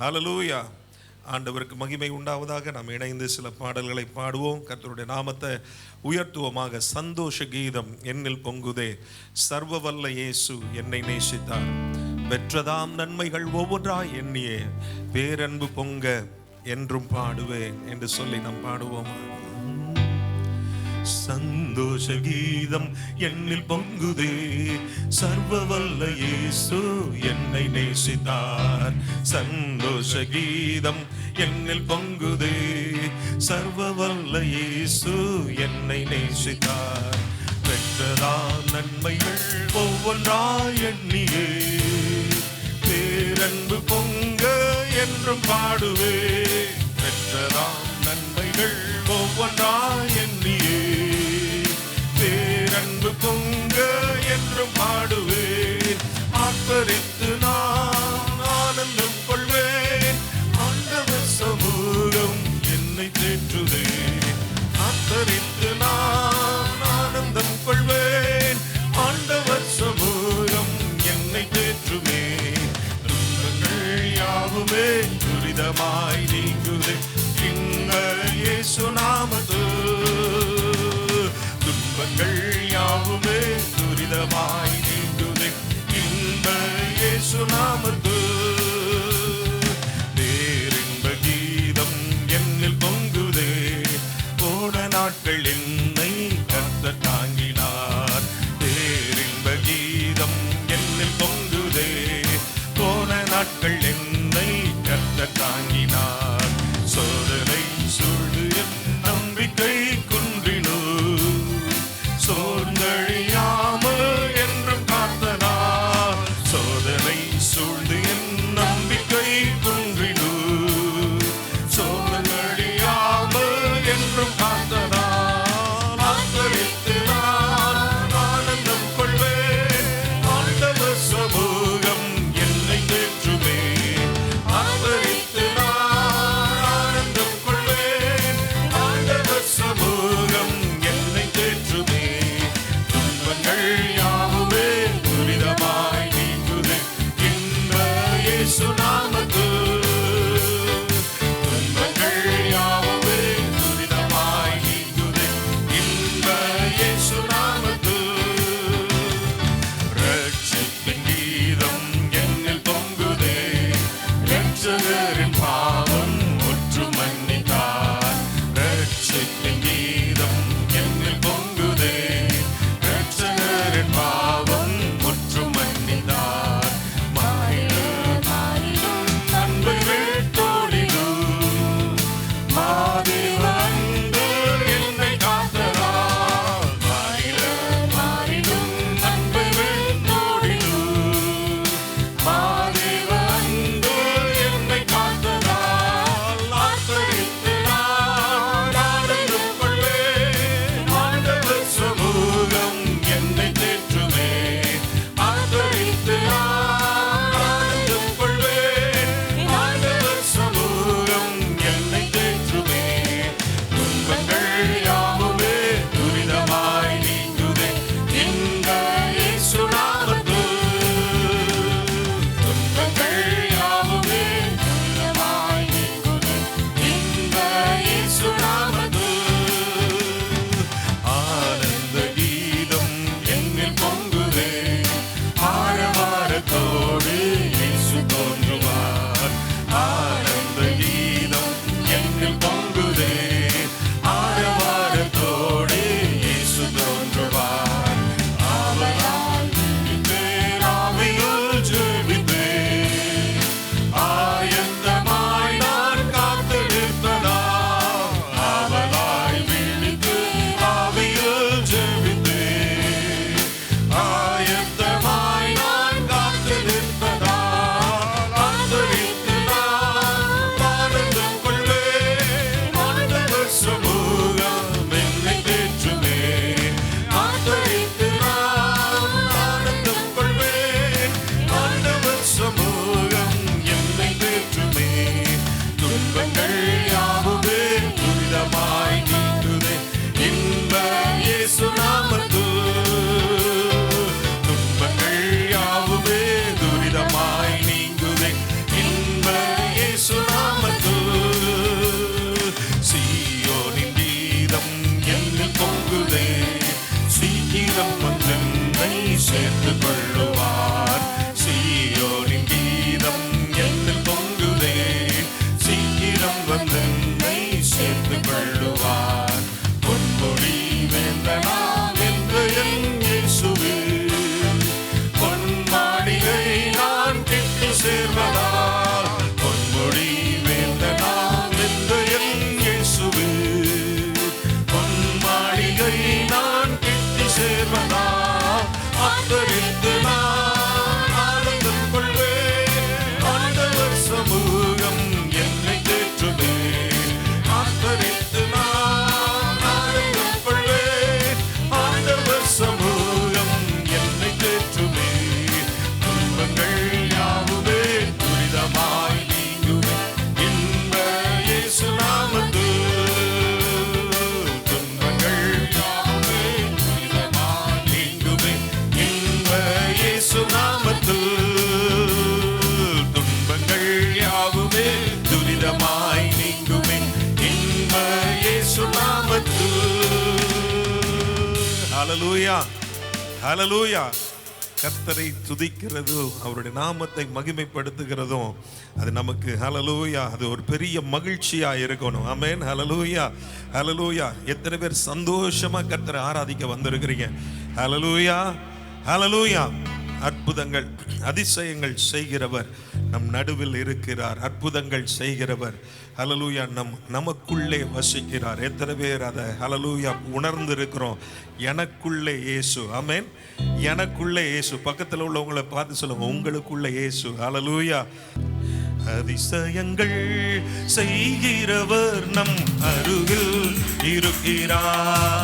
ஹல்லேலூயா. ஆண்டவருக்கு மகிமை உண்டாவதாக. நாம் இணைந்து சில பாடல்களை பாடுவோம். கர்த்தருடைய நாமத்தை உயர்த்துவோமாக. சந்தோஷ கீதம் என்னில் பொங்குதே, சர்வ வல்ல இயேசு என்னை நேசித்தார், பெற்றதாம் நன்மைகள் ஒவ்வொன்றாய் எண்ணியே, பேரன்பு பொங்க என்றும் பாடுவேன் என்று சொல்லி நாம் பாடுவோம். சந்தோஷ கீதம் என்னில் பொங்குதே, சர்வ வல்ல இயேசு என்னை நேசித்தார். சந்தோஷ கீதம் என்னில் பொங்குதே, சர்வ வல்ல இயேசு என்னை நேசித்தார், பெற்றதாம் நன்மைகள் ஒவ்வொன்றாய் எண்ணியே, பேரன்பு பொங்க என்றும் பாடுவே, பெற்றதாம் நன்மைகள் ஒவ்வொன்றாய் எண்ணியே, பேரன்பு பொங்க என்றும் பாடுவேன், ஆர்ப்பரித்து நான் ஆனந்தம் கொள்வேன், ஆண்டவர் சமூகம் என்னை தேற்றுதே, ஆர்ப்பரித்து நான் ஆனந்தம் கொள்வேன், ஆண்டவர் சமூகம் என்னை தேற்றுமே, துன்பங்கள் யாவுமே துரிதமாய் நீங்குதே, இயேசு நாமத்து, துன்பங்கள் யாவுமே துரிதமாய் நீங்குதே, இன்ப இயேசு நாமத்து, பேரின்ப கீதம் என்னில் பொங்குதே, போன நாட்கள் என்னை கர்த்தர் தாங்கினார், பேரின்ப கீதம் என்னில் பொங்குதே, போன நாட்கள் என்னை கர்த்தர் தாங்கினார், சோதனை சூழ்ந்து என்ன ஹல்லேலூயா, ஹல்லேலூயா. கர்த்தரை துதிக்கிறதும் அவருடைய நாமத்தை மகிமைப்படுத்துகிறதும் அது நமக்கு ஹல்லேலூயா, அது ஒரு பெரிய மகிழ்ச்சியா இருக்கணும். ஆமென், ஹல்லேலூயா, ஹல்லேலூயா. எத்தனை பேர் சந்தோஷமா கர்த்தரை ஆராதிக்க வந்திருக்கிறீங்க? ஹல்லேலூயா, ஹல்லேலூயா. அற்புதங்கள் அதிசயங்கள் செய்கிறவர் நம் நடுவில் இருக்கிறார். அற்புதங்கள் செய்கிறவர் ஹல்லேலூயா நமக்குள்ளே வசிக்கிறார். எத்தனை பேர் அதை ஹல்லேலூயா உணர்ந்து இருக்கிறோம்? எனக்குள்ளே இயேசு. ஆமென், எனக்குள்ளே இயேசு. பக்கத்தில் உள்ளவங்களை பார்த்து சொல்லுங்க, உங்களுக்குள்ளே இயேசு. ஹல்லேலூயா. அதிசயங்கள் செய்கிறவர் நம் அருகில் இருக்கிறார்.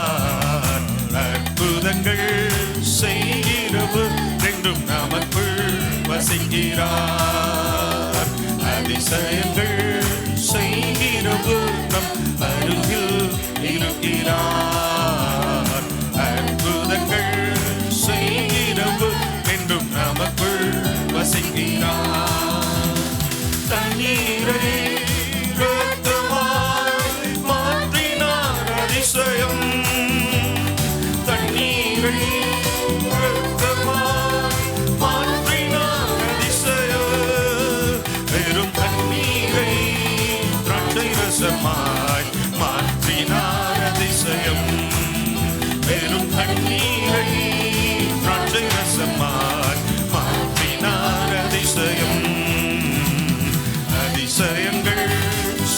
அற்புதங்கள் செய்கிறவர் என்றும் நமக்குள் வசிக்கிறார். அதிசயங்கள் செய்கிறவர் நம் அருகில் இருக்கிறார். அற்புதங்கள் செய்கிறவர் என்றும் நமக்குள் வசிக்கிறார். தண்ணீரை இரத்தமாய் மாற்றினார் அதிசயம். தண்ணீரை இரத்தமாய் மாற்றினார் அதிசயம். வெறும் தண்ணீரை திராட்சை ரசமாய் மாற்றினார் அதிசயம். வெறும் தண்ணீரை திராட்சை ரசமாய் மாற்றினார் அதிசயம். அதிசயங்கள்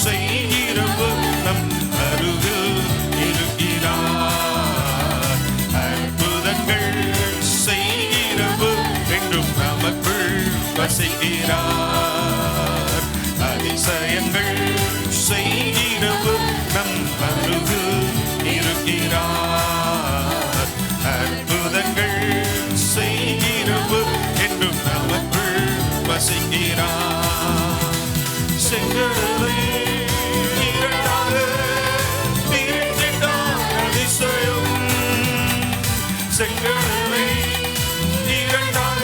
செய்கிறவர் நம் அருகில் இருக்கிறார். அற்புதங்கள் செய்கிறவர் என்றும் நமக்குள் வசிக்கிறார். அதிசயங்கள் செய்கிறவர் நம் அருகில் இருக்கிறார். அற்புதங்கள் செய்கிறவர் என்றும் நமக்குள் வசிக்கிறார். செங்கடலை இரண்டாக பிரித்திட்டார் அதிசயம். செங்கடலை இரண்டாக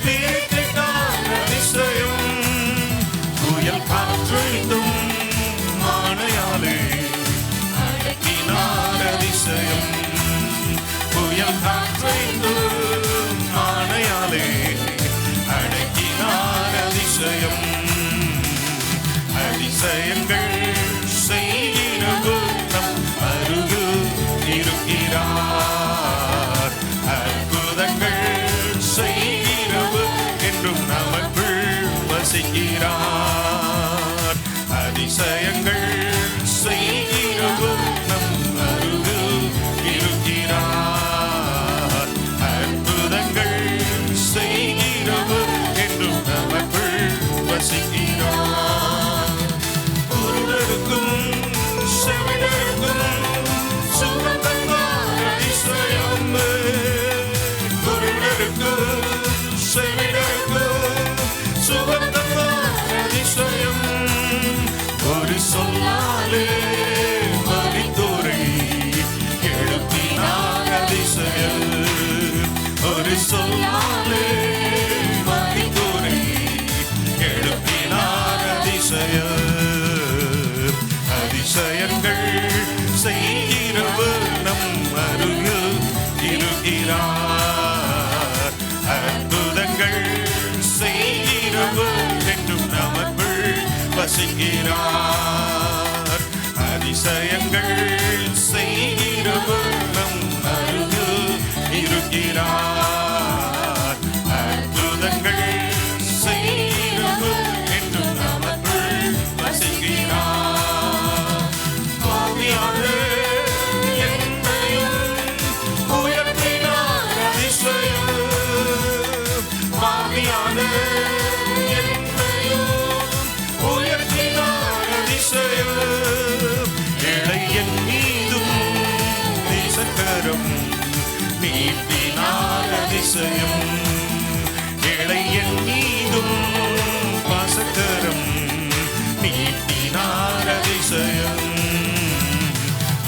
பிரித்திட்டார் அதிசயம். புயல் காற்றடித்தும் ஆணையாலே அடக்கினார் அதிசயம். புயல் காற்றடித்தும் ஆணையாலே அடக்கினார் அதிசயம். அதிசயங்கள் செய்கிறவர் நம் அருகில் இருக்கிறார். அற்புதங்கள் செய்கிறவர் என்றும் நமக்குள் வசிக்கிறார். அதிசயங்கள் செய்கிறவர் நம் அருகில் இருக்கிறார். அற்புதங்கள் செய்கிறவர் என்றும் நமக்குள் வசிக்கிறார். குருடருக்கும் செவிடருக்கும் சுகம் தந்தார் அதிசயம். குருடருக்கும் செவிடருக்கும் சுகம் தந்தார் அதிசயம். ஒரு சொல்லாலே மரித்தோரை எழுப்பினார் அதிசயம். ஒரு சொல்லாலே மரித்தோரை எழுப்பினார் அதிசயம். அதிசயங்கள் செய்கிறவர் நம் அருகில் இருக்கிறார். அற்புதங்கள் செய்கிறவர் என்றும் நமக்குள் வசிக்கிறார். அதிசயங்கள் செய்கிறவர் நம் அருகில் இருக்கிறார். அற்புதங்கள் செய்கிறவர் என்றும் நமக்குள் வசிக்கிறார். என்னையும் உயர்த்தினார் அதிசயம். பாவியான என்னையும் உயர்த்தினார் அதிசயம். இளையன் மீதும் நேசக்கரம் நீட்டினார் அதிசயம். இளையன் மீதும் பாசக்கரம் நீட்டினார் அதிசயம்.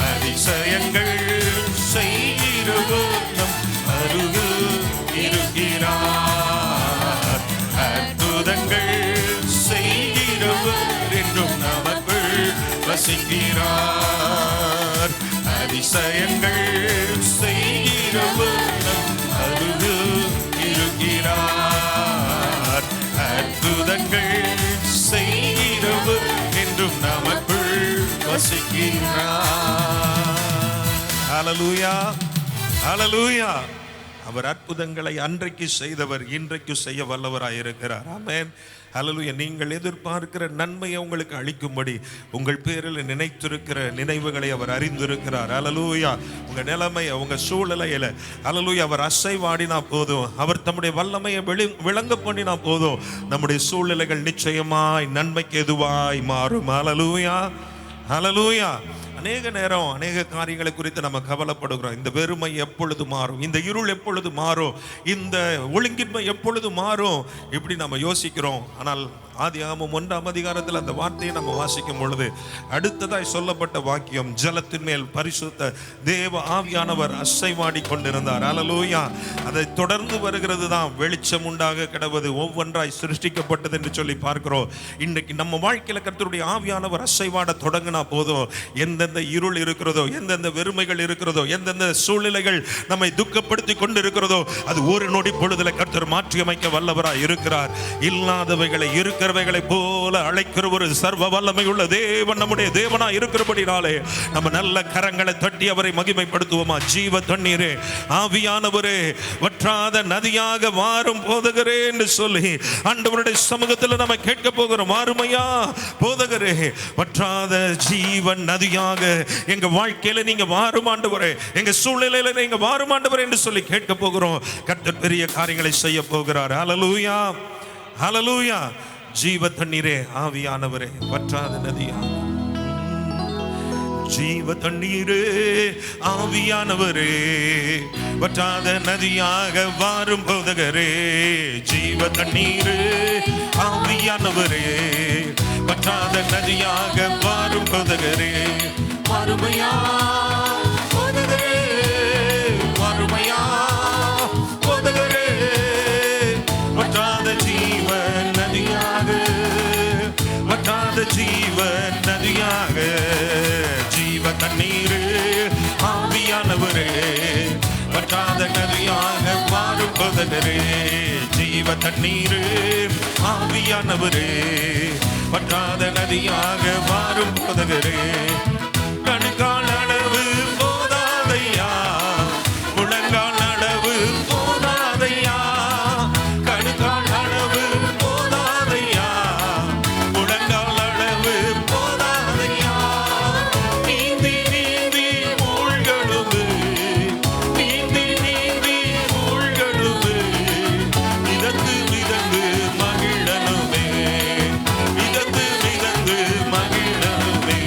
அதிசயங்கள் செய்கிறவர் நம் அருகில் இருக்கிறார். அற்புதங்கள் செய்கிறவர் என்றும் நமக்குள் வசிக்கிறார். அதிசயங்கள் செய்கிறவர் அருகில் இருக்கிறார். அற்புதங்கள் செய்கிறவர் என்றும் நமக்குள் வசிக்கிறார். ஹல்லேலூயா, ஹல்லேலூயா. அவர் அற்புதங்களை அன்றைக்கு செய்தவர் இன்றைக்கு செய்ய வல்லவராய் இருக்கிறார். ஆமென், ஹல்லேலூயா. நீங்கள் எதிர்பார்க்கிற நன்மையை உங்களுக்கு அளிக்கும்படி உங்கள் பேரில் நினைத்திருக்கிற நினைவுகளை அவர் அறிந்திருக்கிறார். ஹல்லேலூயா. உங்க நிலைமையை, உங்க சூழ்நிலையில ஹல்லேலூயா அவர் அசைவாடினா போதும், அவர் தம்முடைய வல்லமையை விளங்க பண்ணினா போதும், நம்முடைய சூழ்நிலைகள் நிச்சயமாய் நன்மைக்கு எதுவாய் மாறும். ஹல்லேலூயா, ஹல்லேலூயா. அநேக நேரம் அநேக காரியங்களை குறித்து நம்ம கவலைப்படுகிறோம். இந்த வெறுமை எப்பொழுது மாறும், இந்த இருள் எப்பொழுது மாறும், இந்த ஒழுங்கின்மை எப்பொழுது மாறும், இப்படி நம்ம யோசிக்கிறோம். ஆனால் ஆதியாகமம் 1ஆம் அதிகாரத்தில் அந்த வார்த்தையை நம்ம வாசிக்கும் பொழுது அடுத்ததாய் சொல்லப்பட்ட வாக்கியம், ஜலத்தின் மேல் பரிசுத்த தேவ ஆவியானவர் அசைவாடி கொண்டிருந்தார். ஹல்லேலூயா. அதை தொடர்ந்து வருகிறது தான் வெளிச்சம் உண்டாக கிடவது ஒவ்வொன்றாய் சிருஷ்டிக்கப்பட்டது என்று சொல்லி பார்க்கிறோம். இன்னைக்கு நம்ம வாழ்க்கையில கர்த்தருடைய ஆவியானவர் அசைவாட தொடங்கினா போதும், எந்தெந்த இருள் இருக்கிறதோ, எந்தெந்த வெறுமைகள் இருக்கிறதோ, எந்தெந்த சூழ்நிலைகள் நம்மை துக்கப்படுத்தி கொண்டிருக்கிறதோ, அது ஒரு நொடி பொழுதுல கர்த்தர் மாற்றி அமைக்க வல்லவராய் இருக்கிறார். இல்லாதவைகளை இருக்கிறவைகளை போல அழைக்கிற ஒரு சர்வ வல்லமை உள்ள தேவன் நம்முடைய தேவனா இருக்கிறபடினாலே நம்ம நல்ல கரங்களை தட்டி அவரை மகிமைப்படுத்துவோமா? ஜீவ தண்ணீரே, ஆவியானவரே, வற்றாத நதியாக வாரும் போதகரே என்று சொல்லி ஆண்டவருடைய சமூகத்தில் நம்ம கேட்க போகிறோம். மாறுமையா போதகரே, வற்றாத ஜீவன் நதியாக எங்க வாழ்க்கையில நீங்க வாரும் ஆண்டவரே, எங்க சூழ்நிலையில நீங்க வாரும் ஆண்டவரே என்று சொல்லி கேட்க போகிறோம். கர்த்தர் பெரிய காரியங்களை செய்ய போகிறார். ஹல்லேலூயா, ஹல்லேலூயா. ஜீவ தண்ணீரே, ஆவியானவரே, வற்றாத நதியா, ஜீவ தண்ணீரே, ஆவியானவரே, வற்றாத நதியாக வாரும் போதகரே. ஜீவ தண்ணீரே, ஆவியானவரே, வற்றாத நதியாக வாரும் போதகரே. மறுமையா போதகரே, மறுமையா போதகரே, வற்றாத ஜீவ நதியாக, வற்றாத ஜீவ நதியாக, ஜீவ தண்ணீரே, ஆவியானவரே, வற்றாத நதியாக வாரும் போதகரே. ஜீவ தண்ணீரே, ஆவியானவரே, வற்றாத நதியாக வாரும் போதகரே. கணுக்கால் அளவு போதாதையா, முழங்கால் அளவு போதாதையா, கணுக்கால் அளவு போதாதையா, முழங்கால் அளவு போதாதையா. நீந்தி நீந்தி மூழ்கணுமே, நீந்தி நீந்தி மூழ்கணுமே, மிதந்து மிதந்து மகிழணுமே, மிதந்து மிதந்து மகிழணுமே.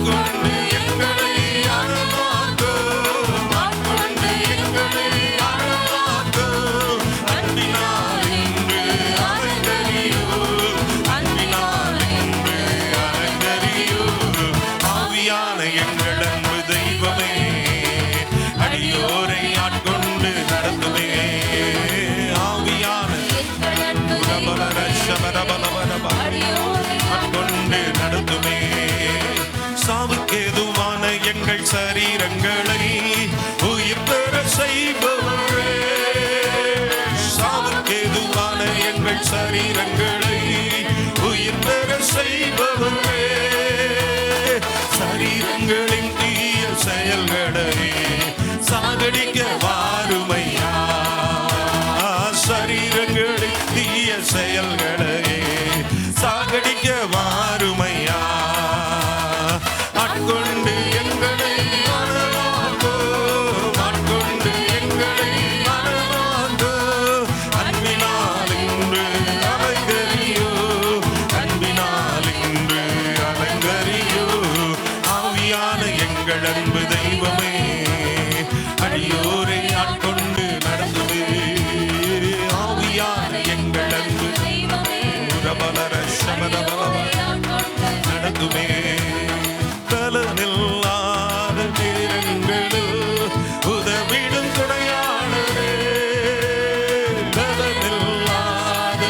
ஆட்கொண்டு எங்களை அழகாக்கும், ஆட்கொண்டு எங்களை அழகாக்கும். அன்பினால் இன்று அலங்கரியும், அன்பினால் இன்று அலங்கரியும். ஆவியான எங்கள் அன்பு தெய்வமே, அடியோரை ஆட்கொண்டு நடத்துமே. ஆவியான ஆட்கொண்டு நடத்துமே. சாவுக்கேதுவான எங்கள் சரீரங்களை உயிர் பெற செய்பவரே, சாவுக்கேதுவான எங்கள் சரீரங்களை உயிர் பெற செய்பவரே, சரீரங்களின் தீய செயல்களை சாகடிக்க வாருமையா, சரீரங்களின் தீய செயல்களை சாகடிக்க வாருமையா. ஆட்கொண்டு எங்களை அழகாக்கும், ஆட்கொண்டு எங்களை அழகாக்கும். அன்பினால் இன்று அலங்கரியோ, அன்பினால் இன்று அலங்கரியோ. ஆவியான எங்கள் அன்பு தெய்வமே, அடியோரை ஆட்கொண்டு நடத்துவே. ஆவியான எங்கள் அன்பு ரபலர சபரபலவ நடத்துமே. பலனில்லாத நேரங்களில் உதவிடும் துணையாளரே, பலனில்லாத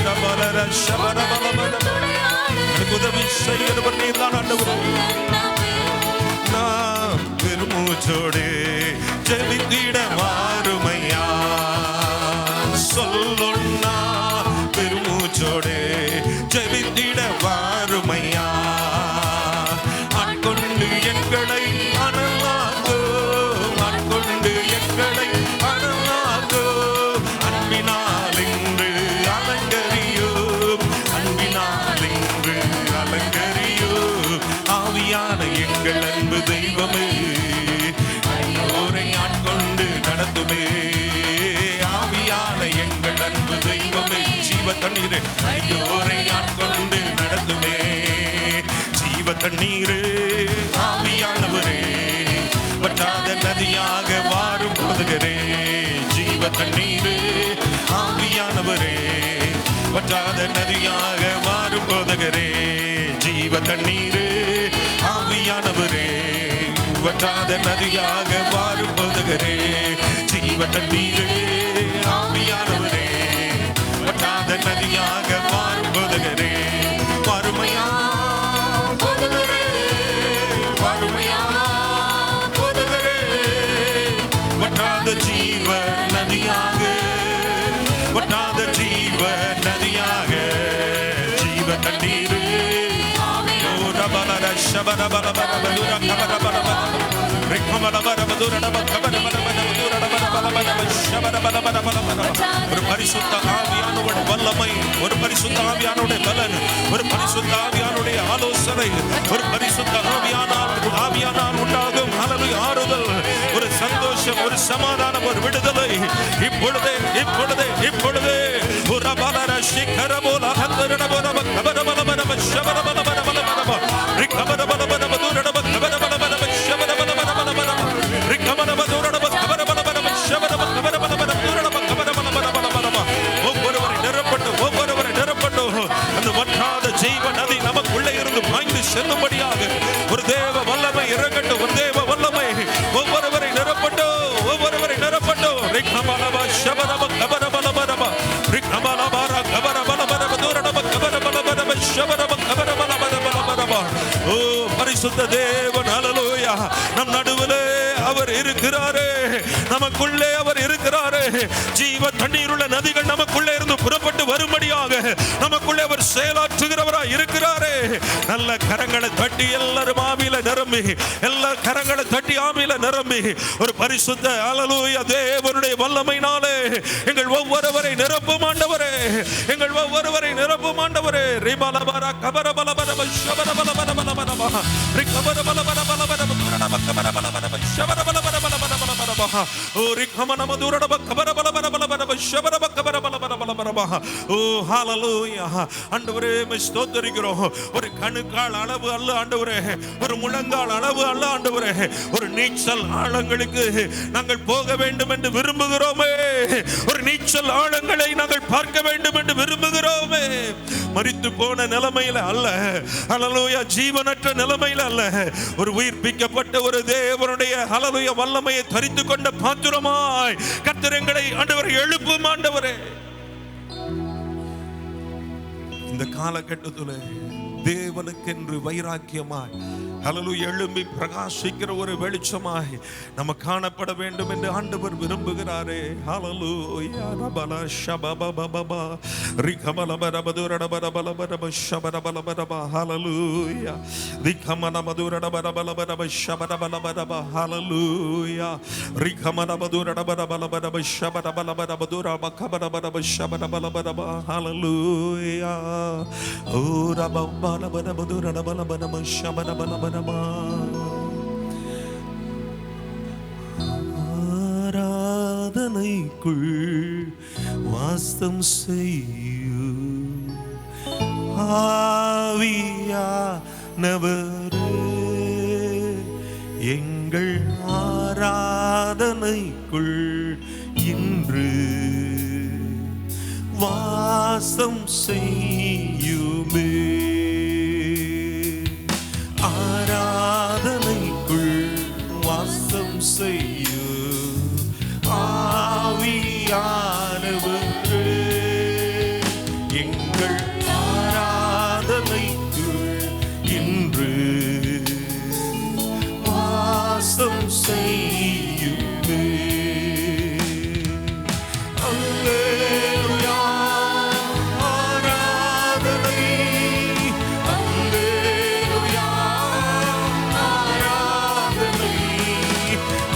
ரபலர சபரபலவ எனக்கு உதவி செய்யணும் நீதான் ஆண்டவரே. நான் பெருமூச்சோடு ஜெபித்திட வாருமையா, சொல்லொன்னா பெருமூச்சோடு ஜெபித்திட வாருமையா. ஆட்கொண்டு எங்களை அனலாக்கும், ஆட்கொண்டு எங்களை அனலாக்கும். அன்பினால் இன்று அலங்கரியும், அன்பினால் இன்று அலங்கரியும். ஆவியான எங்கள் அன்பு தெய்வமே, அடியோரை ஆட்கொண்டு நடத்துமே. ஆவியான எங்கள் அன்பு தெய்வமே, ஜீவ தண்ணீரே, அடியோரை ஆட்கொண்டு நடத்துமே. ஜீவ தண்ணீரே, ஆவியானவரே, வற்றாத நதியாக வாரும் போதுகிறே. ஜீவ தண்ணீரே, ஆவியானவரே, வற்றாத நதியாக வாரும் போதுகிறே. ஜீவ தண்ணீரே, ஆவியானவரே, வற்றாத நதியாக வாரும் போதுகிறே. ஜீவ தண்ணீரே, ஆவியானவரே, வற்றாத நதியாக வாரும் போதுகிறே. வறுமையா போதுகிறே, வறுமையா போதுகிறே. வற்றாத ஜீவ நதியாக, வற்றாத ஜீவ நதியாக. ஜீவ தண்ணீரே, ரபலர சபரபலபரபதுர கபரபலபல ஒரு பரிசுத்த ஆவியானவருடைய வல்லமை, ஒரு பரிசுத்த ஆவியானுடைய பலன், ஒரு பரிசுத்த ஆவியானுடைய ஆலோசனை, ஒரு பரிசுத்த ஆவியானால் உண்டாகும் ஹல்லேலூயா ஆறுதல், ஒரு சந்தோஷம், ஒரு சமாதானம், ஒரு விடுதலை இப்பொழுதே இப்பொழுதே இப்பொழுதே. ஒரு பலர சிக்கரபோல ஹந்தரபோல கபரபலபரப ஷபரபலபரபலபரப ரிகபரபலபரபதுரப கபரபலபரப ஷபரபலபரபலபரப ரிகபரபதுரப கபரபலபரப ஷபரபலபரபலபரப கபரபலபரபலபரப. ஒவ்வொருவரை நிரப்பட்டு, ஒவ்வொருவரை நிரப்பட்டு அந்த வற்றாத ஜீவ நதி நமக்குள்ளே இருந்து பாய்ந்து செல்லும்படியாக ஒரு தேவ வல்லமை இறங்கட்டும், ஒரு தேவ வல்லமை ஒவ்வொருவரை நிரப்பட்டு, ஒவ்வொருவரை நிரப்பட்டு. ரிகபலப ஷபரப கபரபலபரப ரிகபலபர கபரபலபரப துரப கபரபலபரப ஷபரப கபரபலபரப. ஓ பரிசுத்த தேவன், ஹல்லேலூயா, நம் நடுவிலே அவர் இருக்கிறாரே, நமக்குள்ளே அவர் இருக்கிறாரே. ஜீவ தண்ணீருள்ள நதிகள் நமக்குள்ளே இருந்து புறப்பட்டு வரும்படியாக நமக்குள்ளே அவர் செயலாற்றுகிறவராய் இருக்கிறாரே. நல்ல கரங்களை தட்டி எல்லாரும் ஆவியில நிரம்பி, எல்லா கரங்களை தட்டி ஆவியில நிரம்பி ஒரு பரிசுத்த ஹல்லேலூயா தேவனுடைய வல்லமையினாலே எங்கள் ஒவ்வொருவரை நிரப்பும் ஆண்டவரே, எங்கள் ஒவ்வொருவரை நிரப்பும் ஆண்டவரே. ரிபலபர கபரபலபரப ஷபரபலபரபலபரப ரிகபரபலபரபலபரப கபரபலபரபலபரப ஷபரபலபரபலபரப ஓ ரிகமனமதுரப கபரபலபரபலபரப ஷபரப கபரபலபரபலபரப ஓ ஹalleluya. ஆண்டவரே ஸ்தோத்திரிக்கிறோம். ஒரு கணுக்கால் அளவு அல்ல ஆண்டவரே, ஒரு முழங்கால் அளவு அல்ல ஆண்டவரே, ஒரு நீச்சல் ஆழங்களுக்கு நாங்கள் போக வேண்டும் என்று விரும்புகிறோமே. ஒரு நீச்சல் ஆழங்களை நாங்கள் பார்க்க வேண்டும் என்று விரும்புகிறோமே. மரித்து போன நிலைமையில அல்ல, ஹalleluya, ஜீவனற்ற நிலைமையில அல்ல, ஒரு உயிர்ப்பிக்கப்பட்ட ஒரு தேவனுடைய ஹalleluya வல்லமையை தரித்து கொண்ட பாத்திரமாய் கர்த்தர் எங்களை ஆண்டவரை எழுப்பும் ஆண்டவரே. இந்த காலகட்டத்தில் தேவனுக்கென்று வைராக்கியமாய் ஹalleluya எழும்பி பிரகாசிக்கிற ஒரு வெளிச்சமாய் நம்ம காணப்பட வேண்டும் என்று ஆண்டவர் விரும்புகிறாரே. ஹalleluya ரபல ஷபபபபா ரிகமலபரபதுரடபரபலபரப ஷபரபலபரப ஹalleluya ரிகமலபதுரடபரபலபரப ஷபரபலபரப ஹalleluya ரிகமலபதுரடபரபலபரப ஷபரபலபரபதுரப கபரபரப ஷபரபலபரப ஹalleluya ஓ ரபபலபரபதுரடபலபரப ஷபரபலபரப ஆராதனைக்குள் வாசம் செய்யும் ஆவியானவரே, எங்கள் ஆராதனைக்குள் இன்று வாசம் செய்யுமே. ஆராதனைக்குள் வாசம் செய்யும் ஆவியானவரே, எங்கள் ஆராதனைக்குள் இன்று வாசம் செய்யுமே. அல்லேலூயா ஆராதனை, அல்லேலூயா ஆராதனை,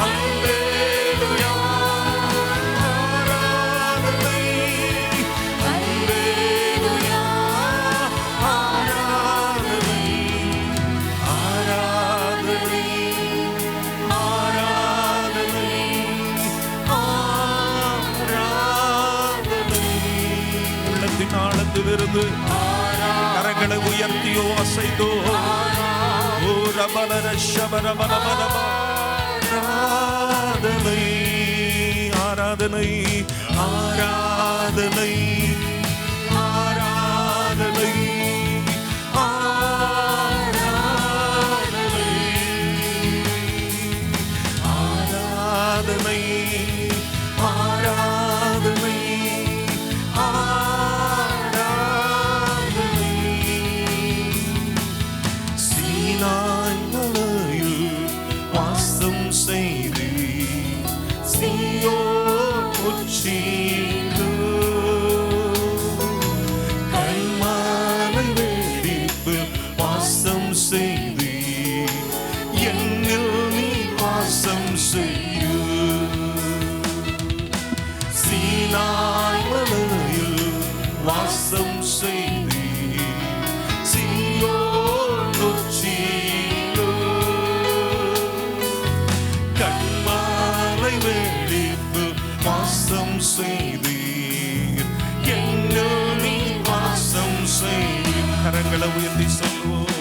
அல்லேலூயா ஆராதனை, அல்லேலூயா ஆராதனை, ஆராதனை, ஆராதனை, ஆராதனை. உள்ளத்தின் ஆழத்திலிருந்து கரங்களை உயர்த்தியோ அசைத்தோ ஓ ரபலர ஷபரபலபலப ஆராதனை, ஆராதனை, ஆராதனை, ஆராதனை, ஆராதனை, ஆராதனை, ஆராதனை, ஆராதனை. சீனாய் மலையில் வாசம் செய்து சீயோன் உச்சியிலோ கல்மலை வெடிப்பு வாசம் செய்து என்னில் நீ வாசம் செய்யு. சீனாய் மலையில் வாசம் செய்து சீயோன் உச்சியிலோ கல்மலை வெடிப்பு வாசம் செய்து என்னில் நீ வாசம் செய்து. கரங்களை உயர்த்தி சொல்லுவோம்.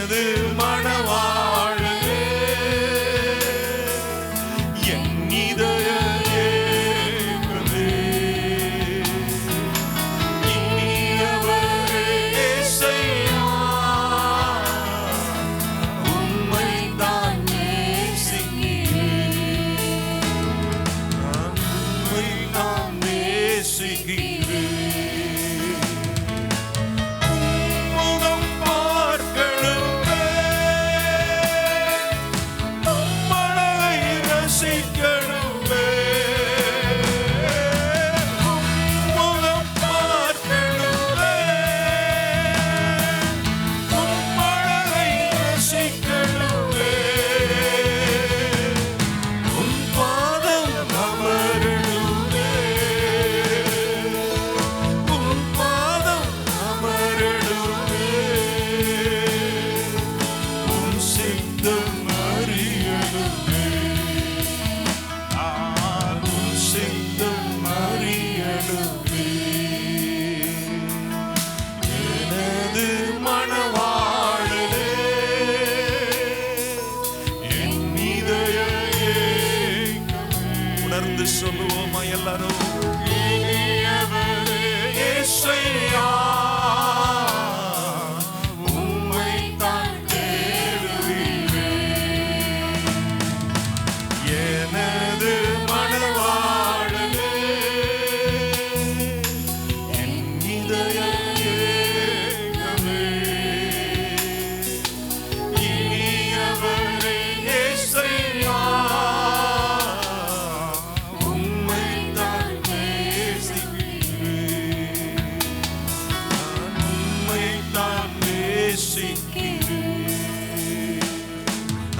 எனது மணவாளனே, என் இதய ஏக்கமே, இனியவரே இயேசையா, உம்மைத்தான் நேசிக்கிறேன், நான் உம்மைத்தான் நேசிக்கிறேன். சொல்லுவோமா எல்லாரும்? இனியவரே இயேசையா, உம்மைத்தான் தேடுகிறேன், எனது மணவாளனே, என் இதய ஏக்கமே, இனியவரே இயேசையா,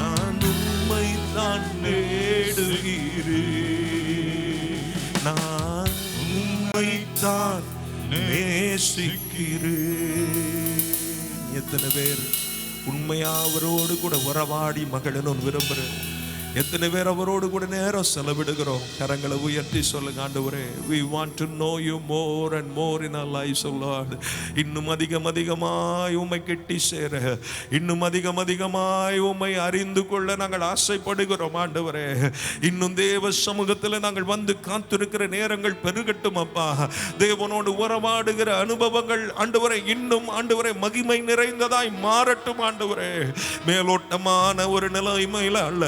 நான் உம்மைத்தான் நேடுகிறேன், நான் உம்மைத்தான் நேசிக்கிறேன். எத்தனை பேர் உண்மையா அவரோடு கூட உறவாடி மகிழணும்னு விரும்புறேன்? எத்தனை பேர் அவரோடு கூட நேரம் செலவிடுகிறோம்? கரங்களை உயர்த்தி சொல்லுங்க, ஆண்டவரே, we want to know you more and more in our lives, oh Lord. இன்னும் அதிகமாய் உம்மை கிட்டி சேர, இன்னும் அதிகமாய் உம்மை அறிந்து கொள்ள நாங்கள் ஆசைப்படுகிறோம் ஆண்டவரே. இன்னும் தேவ சமூகத்தில் நாங்கள் வந்து காத்திருக்கிற நேரங்கள் பெருகட்டும் அப்பா. தேவனோடு உறவாடுகிற அனுபவங்கள் ஆண்டவரே இன்னும் ஆண்டவரே மகிமை நிறைந்ததாய் மாறட்டும் ஆண்டவரே. மேலோட்டமான ஒரு நிலைமையில அல்ல,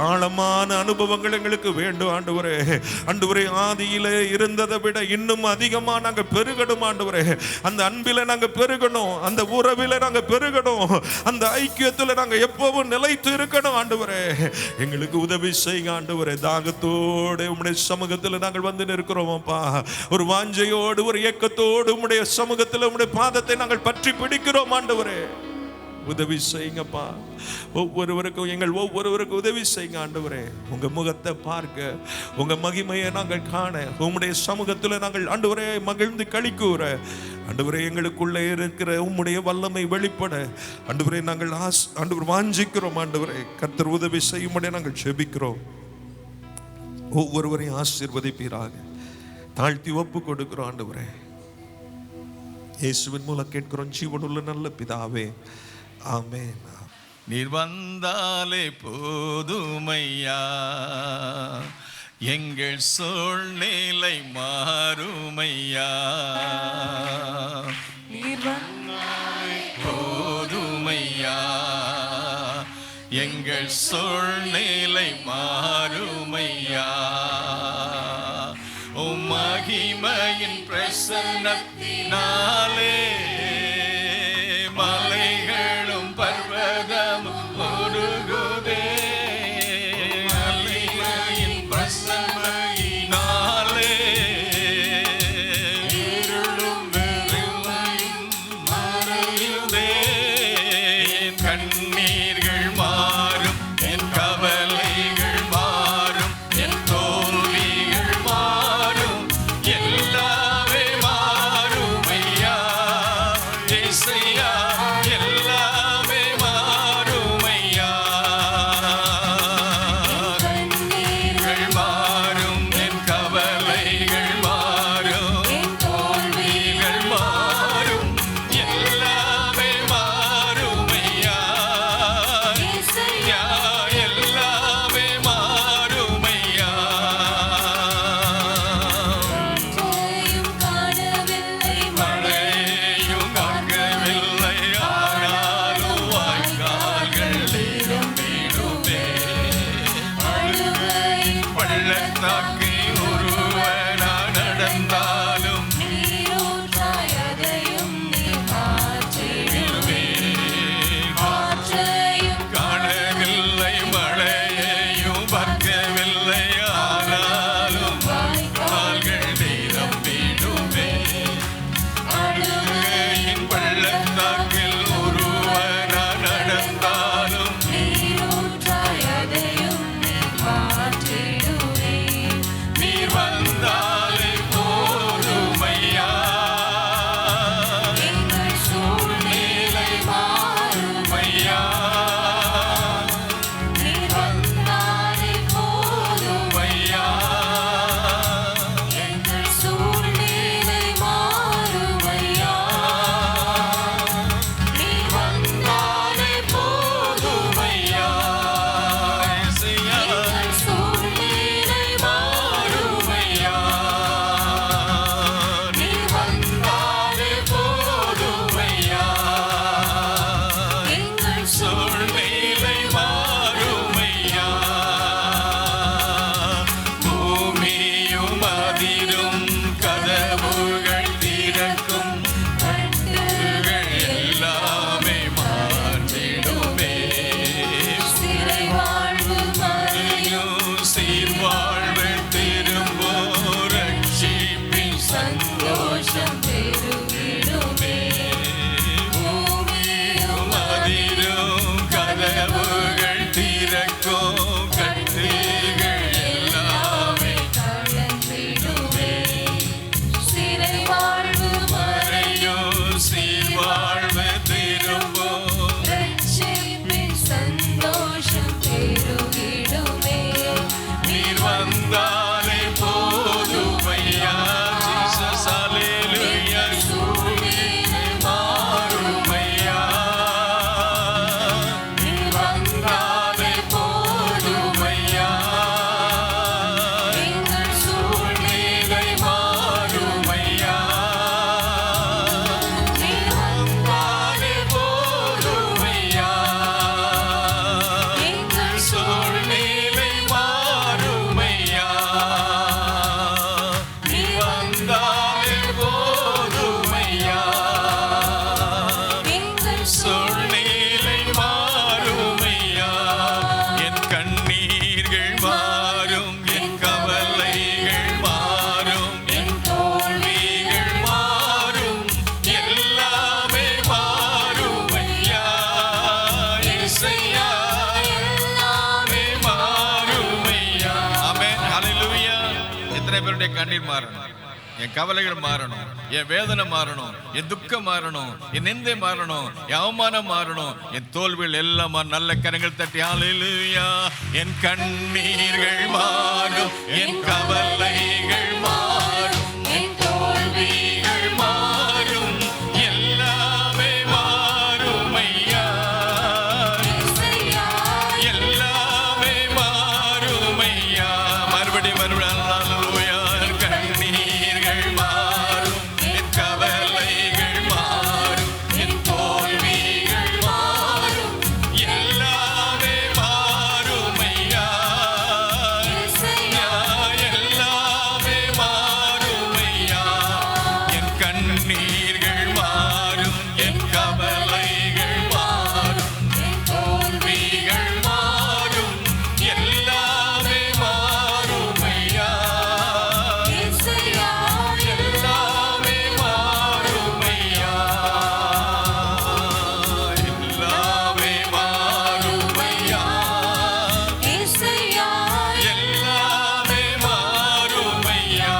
ஆழமான அனுபவங்கள் எங்களுக்கு வேண்டும் ஆண்டவரே. ஆண்டவரே, ஆதியிலே இருந்ததை விட இன்னும் அதிகமா நாங்க பெருகணும் ஆண்டவரே. அந்த அன்பில நாங்க பெருகணும், அந்த உறவில நாங்க பெருகணும், அந்த ஐக்கியத்துல நாங்க எப்பவும் நிலைத்து இருக்கணும் ஆண்டவரே. எங்களுக்கு உதவி செய்யுங்க ஆண்டவரே. தாகத்தோடு உம்முடைய சமூகத்தில் நாங்கள் வந்து நிற்கிறோம் அப்பா. ஒரு வாஞ்சையோடு ஒரு ஏக்கத்தோடு உம்முடைய சமூகத்தில் உம்முடைய பாதத்தை நாங்கள் பற்றி பிடிக்கிறோம் ஆண்டவரே. உதவி செய்யுங்கப்பா. ஒவ்வொருவருக்கும் எங்கள் ஒவ்வொருவருக்கும் உதவி செய்யுங்க ஆண்டவரே. உங்க முகத்தை பார்க்க, உங்க மகிமையை நாங்கள் காண, உம்முடைய சமூகத்தில் நாங்கள் ஆண்டவரே மகிழ்ந்து களிக்கூற ஆண்டவரே, எங்களுக்குள்ளே இருக்கிற உம்முடைய வல்லமை வெளிப்பட ஆண்டவரே நாங்கள் ஆண்டவர் வாஞ்சிக்கிறோம் ஆண்டவரே. கர்த்தர் உதவி செய்யும்படி நாங்கள் ஜெபிக்கிறோம். ஒவ்வொருவரையும் ஆசீர்வதிப்பீராக. தாழ்த்தி ஒப்பு கொடுக்கிறோம் ஆண்டவரே. இயேசுவின் மூலம் கேட்கிறோம் ஜீவனுள்ள நல்ல பிதாவே, ஆமென். நீர் வந்தாலே போதுமையா, எங்கள் சூழ்நிலை மாறுமையா. நீர் வந்தாலே போதுமையா, எங்கள் சூழ்நிலை மாறுமையா. உம் மகிமையின் பிரசன்னத்தினாலே மலைகளும் பர்வதமும் ஒடுகுதே. மலையின் பிரசன்னத்தினாலே இருளும் வெறுமையும் மறையுதே. என் கண்ணீர்கள் மாறும், என் கவலைகள் மாறும், என் தோல்விகள் மாறும், எல்லாமே மாறும் ஐயா. இயேசையா, எல்லாமே மாறும் ஐயா. கண்ணீர்கள் மாறும், என் கவலைகள் மாறும், என் தோல்விகள் மாறும், எல்லாமே மாறும் ஐயா. எத்தனை பேருடைய கண்ணீர் மாறணும், என் கவலைகள் மாறணும், என் வேதனை மாறணும், என் துக்கம் மாறணும், என் நிந்தை மாறணும், என் அவமானம் மாறணும், என் தோல்விகள் எல்லாம் நல்ல கரங்கள் தட்டி ஹல்லேலூயா. என் கண்ணீர்கள் மாறும், என் கவலைகள் மாறும், என் தோல்விகள் மாறும், எல்லாமே மாறும் ஐயா, எல்லாமே மாறும் ஐயா. மறுபடியும் ஹல்லேலூயா. கண்ணீர்கள் மாறும், என் கவலைகள் மாறும், என் தோல்விகள் மாறும், எல்லாமே மாறும் ஐயா, எல்லாமே மாறும் ஐயா. என் கண்ணீர்கள் மாறும், என் கவலைகள் மாறும், என் தோல்விகள் மாறும், எல்லாமே மாறும் ஐயா, எல்லாமே மாறும் ஐயா, எல்லாமே மாறும் ஐயா, எல்லாமே மாறும் ஐயா,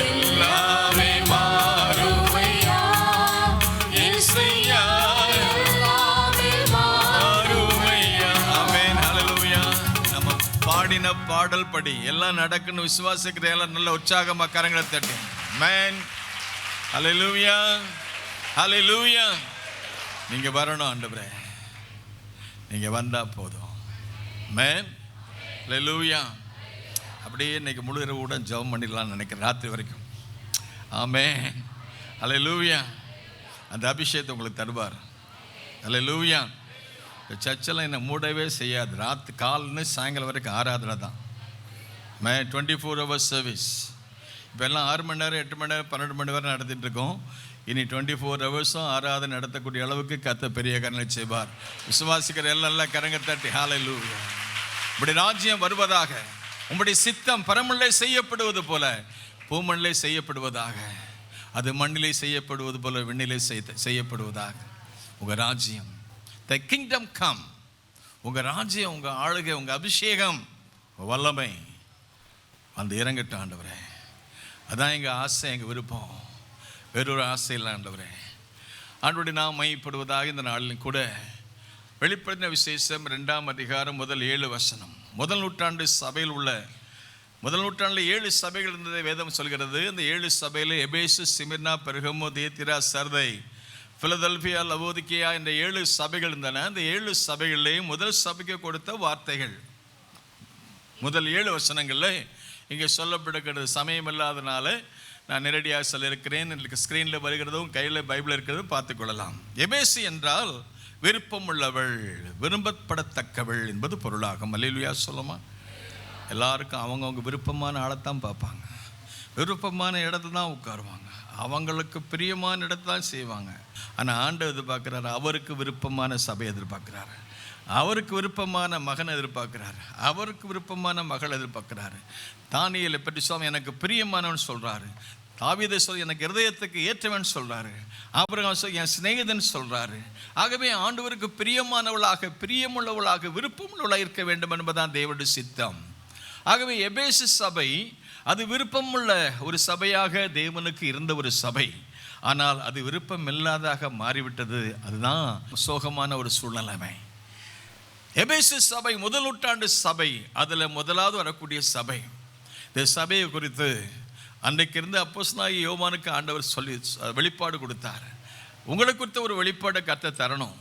எல்லாமே மாறும் ஐயா, இயேசையா மாறும் ஐயா. ஆமென், ஹல்லேலூயா. நம்ம பாடின பாடல் படி எல்லாம் நடக்குன்னு விசுவாசிக்கிற எல்லாம் நல்ல உற்சாகமா கரங்களை தட்டி ஆமென், ஹல்லேலூயா, ஹல்லேலூயா. நீங்க வரணும் ஆண்டவரே, நீங்க வந்தா போதும். ஆமென், ஹல்லேலூயா. அப்படியே இன்னைக்கு முழு இரவு கூட ஜெபம் பண்ணிடலாம்னு நினைக்கிறேன், ராத்திரி வரைக்கும். ஆமென், ஹல்லேலூயா. அந்த அபிஷேகத்தை உங்களுக்கு தருவார். ஹல்லேலூயா. இந்த சர்ச்செல்லாம் என்னை மூடவே செய்யாது. ராத்து காலன்னு சாயங்காலம் வரைக்கும் ஆராதனை தான். 24 hours சர்வீஸ். இப்போ எல்லாம் 6 மணி நேரம் 8 மணி நேரம் 12 மணி வரை நடத்திட்டு இருக்கோம். இனி 24 ஹவர்ஸும் ஆராதனை நடத்தக்கூடிய அளவுக்கு கர்த்தர் பெரிய காரியங்களை செய்வார். விசுவாசிக்கிற எல்லாம் கரங்க தட்டி ஹல்லேலூயா. உம்முடைய ராஜ்யம் வருவதாக, உம்முடைய சித்தம் பரமனிலே செய்யப்படுவது போல பூமண்ணிலே செய்யப்படுவதாக, அது மண்ணிலே செய்யப்படுவது போல விண்ணிலே செய்யப்படுவதாக. உங்கள் ராஜ்யம், த கிங்டம் கம். உங்கள் ராஜ்யம், உங்கள் ஆளுகை, உங்கள் அபிஷேகம், வல்லமை வந்து இறங்கட்டும் ஆண்டவரே. அதான் எங்கள் ஆசை, எங்கள் விருப்பம். வேறொரு ஆசை இல்லை ஆண்டவரே. ஆண்டவருடைய நாம் மையப்படுவதாக இந்த நாளிலும் கூட வெளிப்படுத்தின விசேஷம் 2ஆம் அதிகாரம் முதல் 7 வசனம். முதல் நூற்றாண்டு சபையில் உள்ள, முதல் நூற்றாண்டில் 7 சபைகள் இருந்ததை வேதம் சொல்கிறது. இந்த 7 சபையில் எபேசு, சிமிர்னா, பெர்கமு, தியத்திரா, சர்தை, பிலதெல்பியா, லவோதிக்கேயா என்ற 7 சபைகள் இருந்தன. அந்த 7 சபைகளிலேயும் முதல் சபைக்கு கொடுத்த வார்த்தைகள் முதல் 7 வசனங்களில் இங்கே சொல்லப்படுகிறது. சமயம் இல்லாதனால நான் நேரடியாக சொல்லியிருக்கிறேன். ஸ்க்ரீனில் வருகிறதும் கையில் பைபிள் இருக்கிறதும் பார்த்துக்கொள்ளலாம். எபேசு என்றால் விருப்பம் உள்ளவள், விரும்பப்படத்தக்கவள் என்பது பொருளாகும். அல்லேலூயா சொல்லுமா. எல்லாருக்கும் அவங்கவுங்க விருப்பமான ஆளைத்தான் பார்ப்பாங்க, விருப்பமான இடத்துல தான் உட்காருவாங்க, அவங்களுக்கு பிரியமான இடத்த தான் செய்வாங்க. ஆனால் ஆண்டவர் எதிர்பார்க்குறாரு, அவருக்கு விருப்பமான சபை எதிர்பார்க்குறாரு, அவருக்கு விருப்பமான மகன் எதிர்பார்க்குறாரு, அவருக்கு விருப்பமான மகள் எதிர்பார்க்குறாரு. தானியேலை பற்றி சொல்ல எனக்கு பிரியமானவன் சொல்கிறாரு, தாவீதை சொல்ல எனக்கு இருதயத்துக்கு ஏற்றவன் சொல்கிறாரு, ஆபிரகாம் சொல்ல என் சிநேகிதன் சொல்கிறாரு. ஆகவே ஆண்டவருக்கு பிரியமானவளாக, பிரியமுள்ளவளாக, விருப்பமுள்ளவளாக இருக்க வேண்டும் என்பதுதான் தேவனுடைய சித்தம். ஆகவே எபேசு சபை அது விருப்பமுள்ள ஒரு சபையாக தேவனுக்கு இருந்த ஒரு சபை. ஆனால் அது விருப்பம் இல்லாதாக மாறிவிட்டது. அதுதான் சோகமான ஒரு சூழ்நிலைமை. எபேசு சபை முதல் நூற்றாண்டு சபை, அதில் முதலாவது வரக்கூடிய சபை. இந்த சபையை குறித்து அன்றைக்கு இருந்த அப்போஸ்தலனாகிய யோவானுக்கு ஆண்டவர் சொல்லி வெளிப்பாடு கொடுத்தார். உங்களை குறித்த ஒரு வெளிப்பாடை கர்த்தர் தரணும்,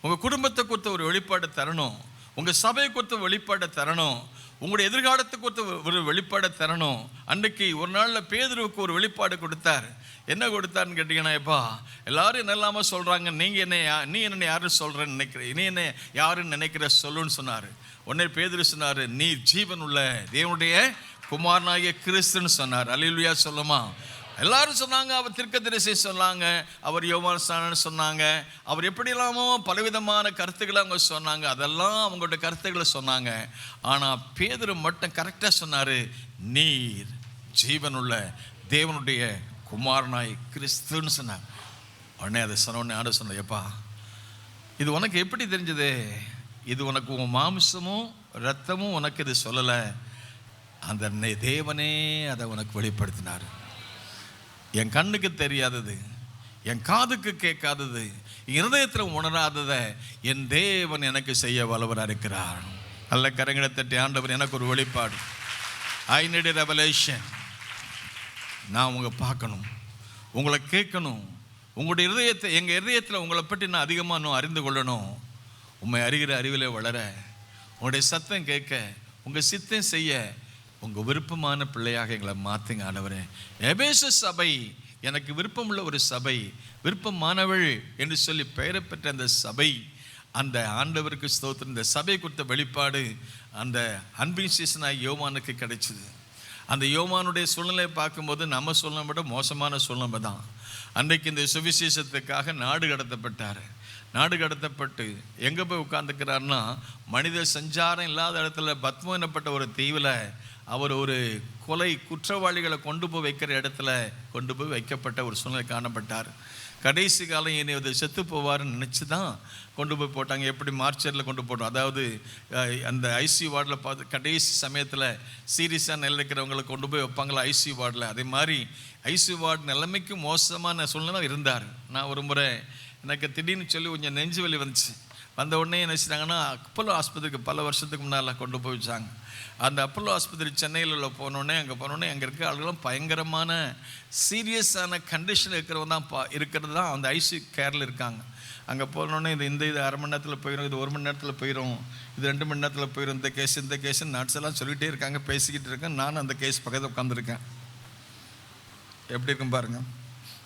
உங்கள் குடும்பத்தை குறித்த ஒரு வெளிப்பாடை தரணும், உங்கள் சபையை குறித்த வெளிப்பாடை தரணும், உங்களுடைய எதிர்காலத்தை குறித்த ஒரு வெளிப்பாடை தரணும். அன்றைக்கு ஒரு நாளில் பேதுருவுக்கு ஒரு வெளிப்பாடு கொடுத்தார். என்ன கொடுத்தாருன்னு கேட்டிங்கன்னா, எப்பா எல்லாரும் என்னெல்லாமோ சொல்கிறாங்க, நீ என்ன யாருன்னு சொல்கிறேன்னு நினைக்கிறேன், நீ என்ன யாருன்னு நினைக்கிற சொல்லுன்னு சொன்னார். உடனே பேதுரு சொன்னார், நீ ஜீவன் உள்ள தேவனுடைய குமாரனாகிய கிறிஸ்துன்னு சொன்னார். அல்லேலூயா சொல்லுமா. எல்லாரும் சொன்னாங்க, அவர் தீர்க்கதரிசி சொன்னாங்க, அவர் யோவான் ஸ்நானன் சொன்னாங்க, அவர் எப்படிலாமோ பலவிதமான கருத்துக்களை அவங்க சொன்னாங்க. அதெல்லாம் அவங்களோட கருத்துக்களை சொன்னாங்க. ஆனால் பேதுரு மட்டும் கரெக்டாக சொன்னார், நீர் ஜீவனுள்ள தேவனுடைய குமாரனாய் கிறிஸ்துன்னு சொன்னார். உடனே அதை சொன்ன ஆட சொன்ன, எப்பா இது உனக்கு எப்படி தெரிஞ்சது? இது உனக்கு உன் மாம்சமும் ரத்தமும் உனக்கு இது சொல்லலை, அந்த தேவனே அதை உனக்கு வெளிப்படுத்தினார். என் கண்ணுக்கு தெரியாதது, என் காதுக்கு கேட்காதது, இருதயத்தில் உணராததை என் தேவன் எனக்கு செய்ய வல்லவராக இருக்கிறார். நல்ல கரங்களை தட்டி, ஆண்டவர் எனக்கு ஒரு வெளிப்பாடு, ஐ நீட் எ ரெவலேஷன். நான் உங்களை பார்க்கணும், உங்களை கேட்கணும், உங்களுடைய இருதயத்தை, எங்கள் இருதயத்தில் உங்களை பற்றி நான் அதிகமாக இன்னும் அறிந்து கொள்ளணும். உண்மை அறிகிற அறிவில் வளர, உங்களுடைய சத்தம் கேட்க, உங்கள் சித்தம் செய்ய, உங்கள் விருப்பமான பிள்ளையாக எங்களை மாற்றுங்க ஆண்டவரே. எபேசு சபை எனக்கு விருப்பமுள்ள ஒரு சபை, விருப்பமானவள் என்று சொல்லி பெயரை பெற்ற அந்த சபை, அந்த ஆண்டவருக்கு ஸ்தோத்திரம். இந்த சபை கொடுத்த வெளிப்பாடு அந்த அன்பின் சீசனாய் யோவானுக்கு கிடைச்சிது. அந்த யோவானுடைய சூழ்நிலையை பார்க்கும்போது நம்ம சூழ்நிலை விட மோசமான சூழ்நிலை தான். அன்றைக்கு இந்த சுவிசேஷத்துக்காக நாடு கடத்தப்பட்டார். நாடு கடத்தப்பட்டு எங்கே போய் உட்கார்ந்துக்கிறார்னா, மனித சஞ்சாரம் இல்லாத இடத்துல பத்மோ எனப்பட்ட ஒரு தீவில் அவர் ஒரு கொலை குற்றவாளிகளை கொண்டு போய் வைக்கிற இடத்துல கொண்டு போய் வைக்கப்பட்ட ஒரு சூழ்நிலை காணப்பட்டார். கடைசி காலம் இனி அது செத்து போவார்னு நினச்சி தான் கொண்டு போய் போட்டாங்க. எப்படி மார்ச்சரில் கொண்டு போட்டோம், அதாவது அந்த ஐசியூ வார்டில் பார்த்து கடைசி சமயத்தில் சீரியஸாக நிலை இருக்கிறவங்களை கொண்டு போய் வைப்பாங்களா ஐசியூ வார்டில், அதே மாதிரி ஐசியூ வார்டு நிலைமைக்கு மோசமான சூழ்நிலை இருந்தார். நான் ஒரு முறை எனக்கு திடீர்னு சொல்லி கொஞ்சம் நெஞ்சு வலி வந்துச்சு. வந்த உடனே என்ன செய்றாங்கன்னா, அப்போலோ ஆஸ்பத்திரிக்கு பல வருஷத்துக்கு முன்னால் கொண்டு போய் வச்சாங்க. அந்த அப்போலோ ஆஸ்பத்திரி சென்னையில் உள்ள போனோடனே, அங்கே இருக்க ஆளுகளும் பயங்கரமான சீரியஸான கண்டிஷன் இருக்கிறவங்க தான் இருக்கிறது தான் அந்த ஐசியூ கேரில் இருக்காங்க. அங்கே போனோடனே இது அரை மணி நேரத்தில் போயிடும், இது 1 மணி நேரத்தில் போயிடும், இது 2 மணி நேரத்தில் போயிடும், இந்த கேஸ் நர்ஸ் எல்லாம் சொல்லிகிட்டே இருக்காங்க, பேசிக்கிட்டு இருக்கேன். நானும் அந்த கேஸ் பக்கத்தில் உட்காந்துருக்கேன். எப்படி இருக்கும் பாருங்கள்,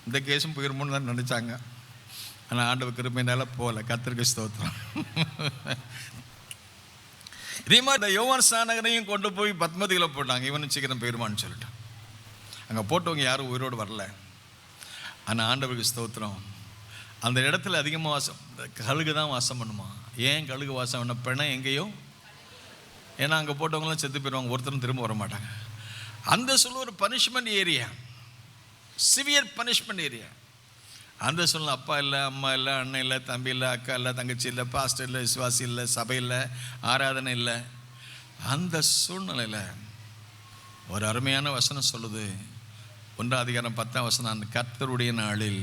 இந்த கேஸும் போயிருமோன்னு தான் நினச்சாங்க. ஆனால் ஆண்டவர் கிருபையினால போகல. கர்த்தருக்கு ஸ்தோத்திரம். இதே மாதிரி இந்த யோவான் ஸ்நானகனையும் கொண்டு போய் பத்மதியில் போட்டாங்க. இவனும் சீக்கிரம் போயிடுவான்னு சொல்லிட்டு அங்கே போட்டவங்க யாரும் உயிரோடு வரல. ஆனால் ஆண்டவருக்கு ஸ்தோத்திரம், அந்த இடத்துல அதிகமாக வாசம் கழுகு தான் வாசம் பண்ணுமா. ஏன் கழுகு வாசம் பண்ண? பிணம் எங்கேயோ, ஏன்னா அங்கே போட்டவங்களாம் செத்து போயிடுவாங்க, ஒருத்தரும் திரும்ப வர மாட்டாங்க. அந்த சொல்ல ஒரு punishment area, severe punishment area. அந்த சூழ்நிலை அப்பா இல்லை, அம்மா இல்லை, அண்ணன் இல்லை, தம்பி இல்லை, அக்கா இல்லை, தங்கச்சி இல்லை, பாஸ்டர் இல்லை, விசுவாசி இல்லை, சபை இல்லை, ஆராதனை இல்லை. அந்த சூழ்நிலையில் ஒரு அருமையான வசனம் சொல்லுது. 1 அதிகாரம் 10ஆம் வசனம், அந்த கர்த்தருடைய நாளில்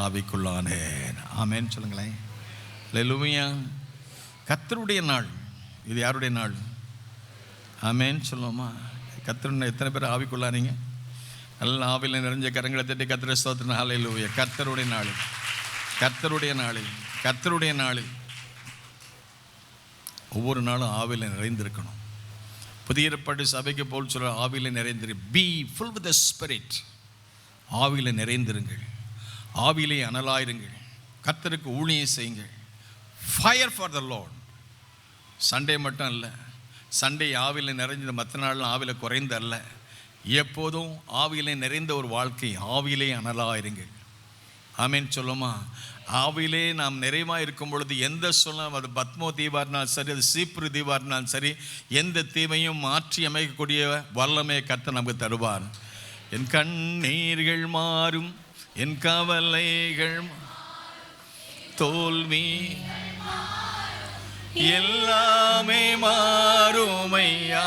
ஆவிக்குள்ளானேன். ஆமேன்னு சொல்லுங்களேன். அல்லேலூயா. கர்த்தருடைய நாள். இது யாருடைய நாள்? ஆமேன்னு சொல்லுவோமா? கர்த்தருடைய எத்தனை பேர் ஆவிக்குள்ளானீங்க? நல்ல ஆவியில் நிறைஞ்ச கரங்களை தட்டி கர்த்தரை ஸ்தோத்திரம். ஹல்லேலூயா. கர்த்தருடைய நாளில், கர்த்தருடைய நாளில், கர்த்தருடைய நாளில் ஒவ்வொரு நாளும் ஆவியில் நிறைந்திருக்கணும். புதிய ஏற்பாட்டு சபைக்கு போல் சொல்ற ஆவியில் நிறைந்திரு. Be full with the spirit. ஆவியில் நிறைந்திருங்கள், ஆவியிலே அனலாயிருங்கள், கர்த்தருக்கு ஊழியம் செய்யுங்கள். Fire for the lord. Sunday மட்டும் இல்லை, சண்டே ஆவியில் நிறைஞ்சது, மற்ற நாள் ஆவியில் குறைந்த அல்ல. எப்போதும் ஆவியிலே நிறைந்த ஒரு வாழ்க்கை, ஆவியிலே அனலாயிருங்கள். ஆமேன்னு சொல்லுமா? ஆவியிலே நாம் நிறைவாக இருக்கும் பொழுது எந்த சொல்லும், அது பத்மோ தீவாக இருந்தாலும் சரி, அது சீப்ரு தீவாக இருந்தாலும் சரி, எந்த தீமையும் மாற்றி அமைக்கக்கூடிய வல்லமை கர்த்தர் நமக்கு தருவார். என் கண்ணீர்கள் மாறும், என் கவலைகள், தோல்வி எல்லாமே மாறுமையா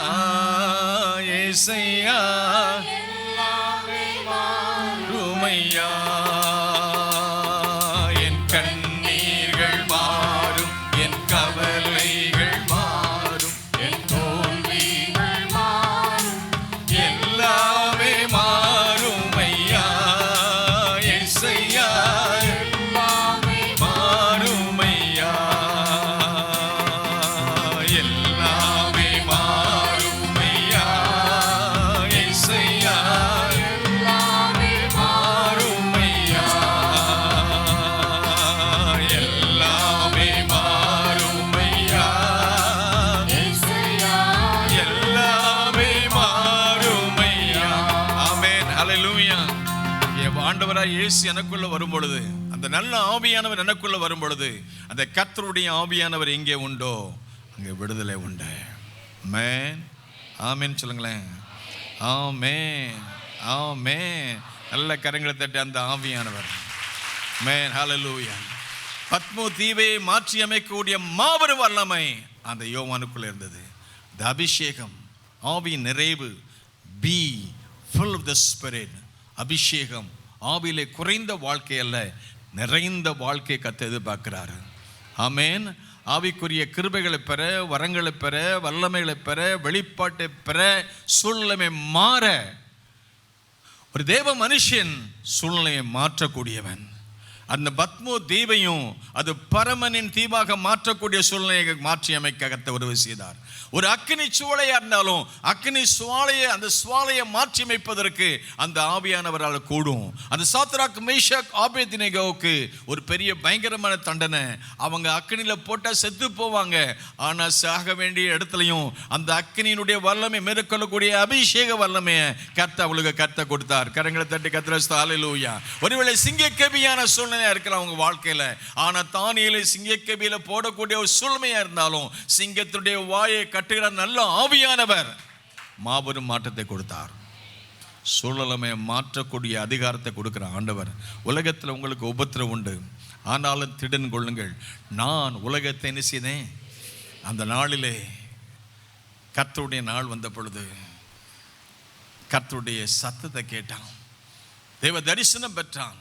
ஏசையா, எல்லாமே மாறுமையா. என் கண்ணீர்கள் மாறும், என் கவலைகள் மாறும், என் தோல்விகள் மாறும், எல்லாமே மாறுமையா ஏசையா, எல்லாமே மாறுமையா. ஆண்டவராய் இயேசு எனக்குள்ள வரும் பொழுது, அந்த நல்ல ஆவியானவர் எனக்குள்ள வரும் பொழுது, அந்த கர்த்தருடைய ஆவியானவர் எங்கே உண்டோ அங்கே விடுதலை உண்டு. ஆமென். ஆமென் சொல்லுங்களேன். ஆமென், ஆமென். நல்ல கரங்களை தட்டி அந்த ஆவியானவர். ஆமென், ஹல்லேலூயா. பத்மோ தீவை மாற்றி அமைக்கக்கூடிய மாபெரும் வல்லமை அந்த யோவானுக்குள்ள இருந்தது. இந்த அபிஷேகம் ஆவியின் நிறைவு. Be full of the Spirit. அபிஷேகம். ஆவியிலே குறைந்த வாழ்க்கை அல்ல, நிறைந்த வாழ்க்கை கர்த்தர் எதிர்பார்க்கிறார். ஆமென். ஆவிக்குரிய கிருபைகளை பெற, வரங்களை பெற, வல்லமைகளை பெற, வெளிப்பாட்டை பெற, சூழ்நிலைமை மாற ஒரு தேவ மனுஷன் சூழ்நிலையை மாற்றக்கூடியவன். அந்த பத்மோ தீவையும் அது பரமனின் தீவாக மாற்றக்கூடிய சூழ்நிலையை மாற்றி அமைக்க கர்த்தர் உதவி செய்தார். ஒரு அக்கினி சூளையா இருந்தாலும் அக்கினி சுவாலையை, அந்த சுவாலையை மாற்றி அமைப்பதற்கு அந்த ஆவியானவரால் கூடும். அந்த சாத்ராக் மேஷாக் ஆபேத்நேகோவுக்கு ஒரு பெரிய பயங்கரமான தண்டனை. அவங்க அக்கினியில போட்டா செத்து போவாங்க, ஆனா சாக வேண்டிய இடத்துலையும் அந்த அக்கினியினுடைய வல்லமை மேற்கொள்ளக்கூடிய அபிஷேக வல்லமையை கர்த்தர் அவளுக்கு கர்த்தர் கொடுத்தார். கரங்களை தட்டி கர்த்தர் ஹல்லேலூயா. ஒருவேளை சிங்கக்கேபியான சூழ்நிலையா இருக்கலாம் உங்க வாழ்க்கையில, ஆனா தானியேலை சிங்கக்கேபியில போடக்கூடிய ஒரு சூழ்நிலையா இருந்தாலும் சிங்கத்துடைய வாயை கட்டுகிற நல்ல ஆவியானவர் மாபெரும் மாற்றத்தை கொடுத்தார். சூழ்நிலையை மாற்றக்கூடிய அதிகாரத்தை கொடுக்கிற ஆண்டவர். உலகத்தில் உங்களுக்கு உபத்திரவம் உண்டு, ஆனாலும் திடன் கொள்ளுங்கள், நான் உலகத்தை என்ன செய்தேன். அந்த நாளிலே கர்த்தருடைய நாள் வந்த பொழுது கர்த்தருடைய சத்தத்தை கேட்டான், தேவ தரிசனம் பெற்றான்,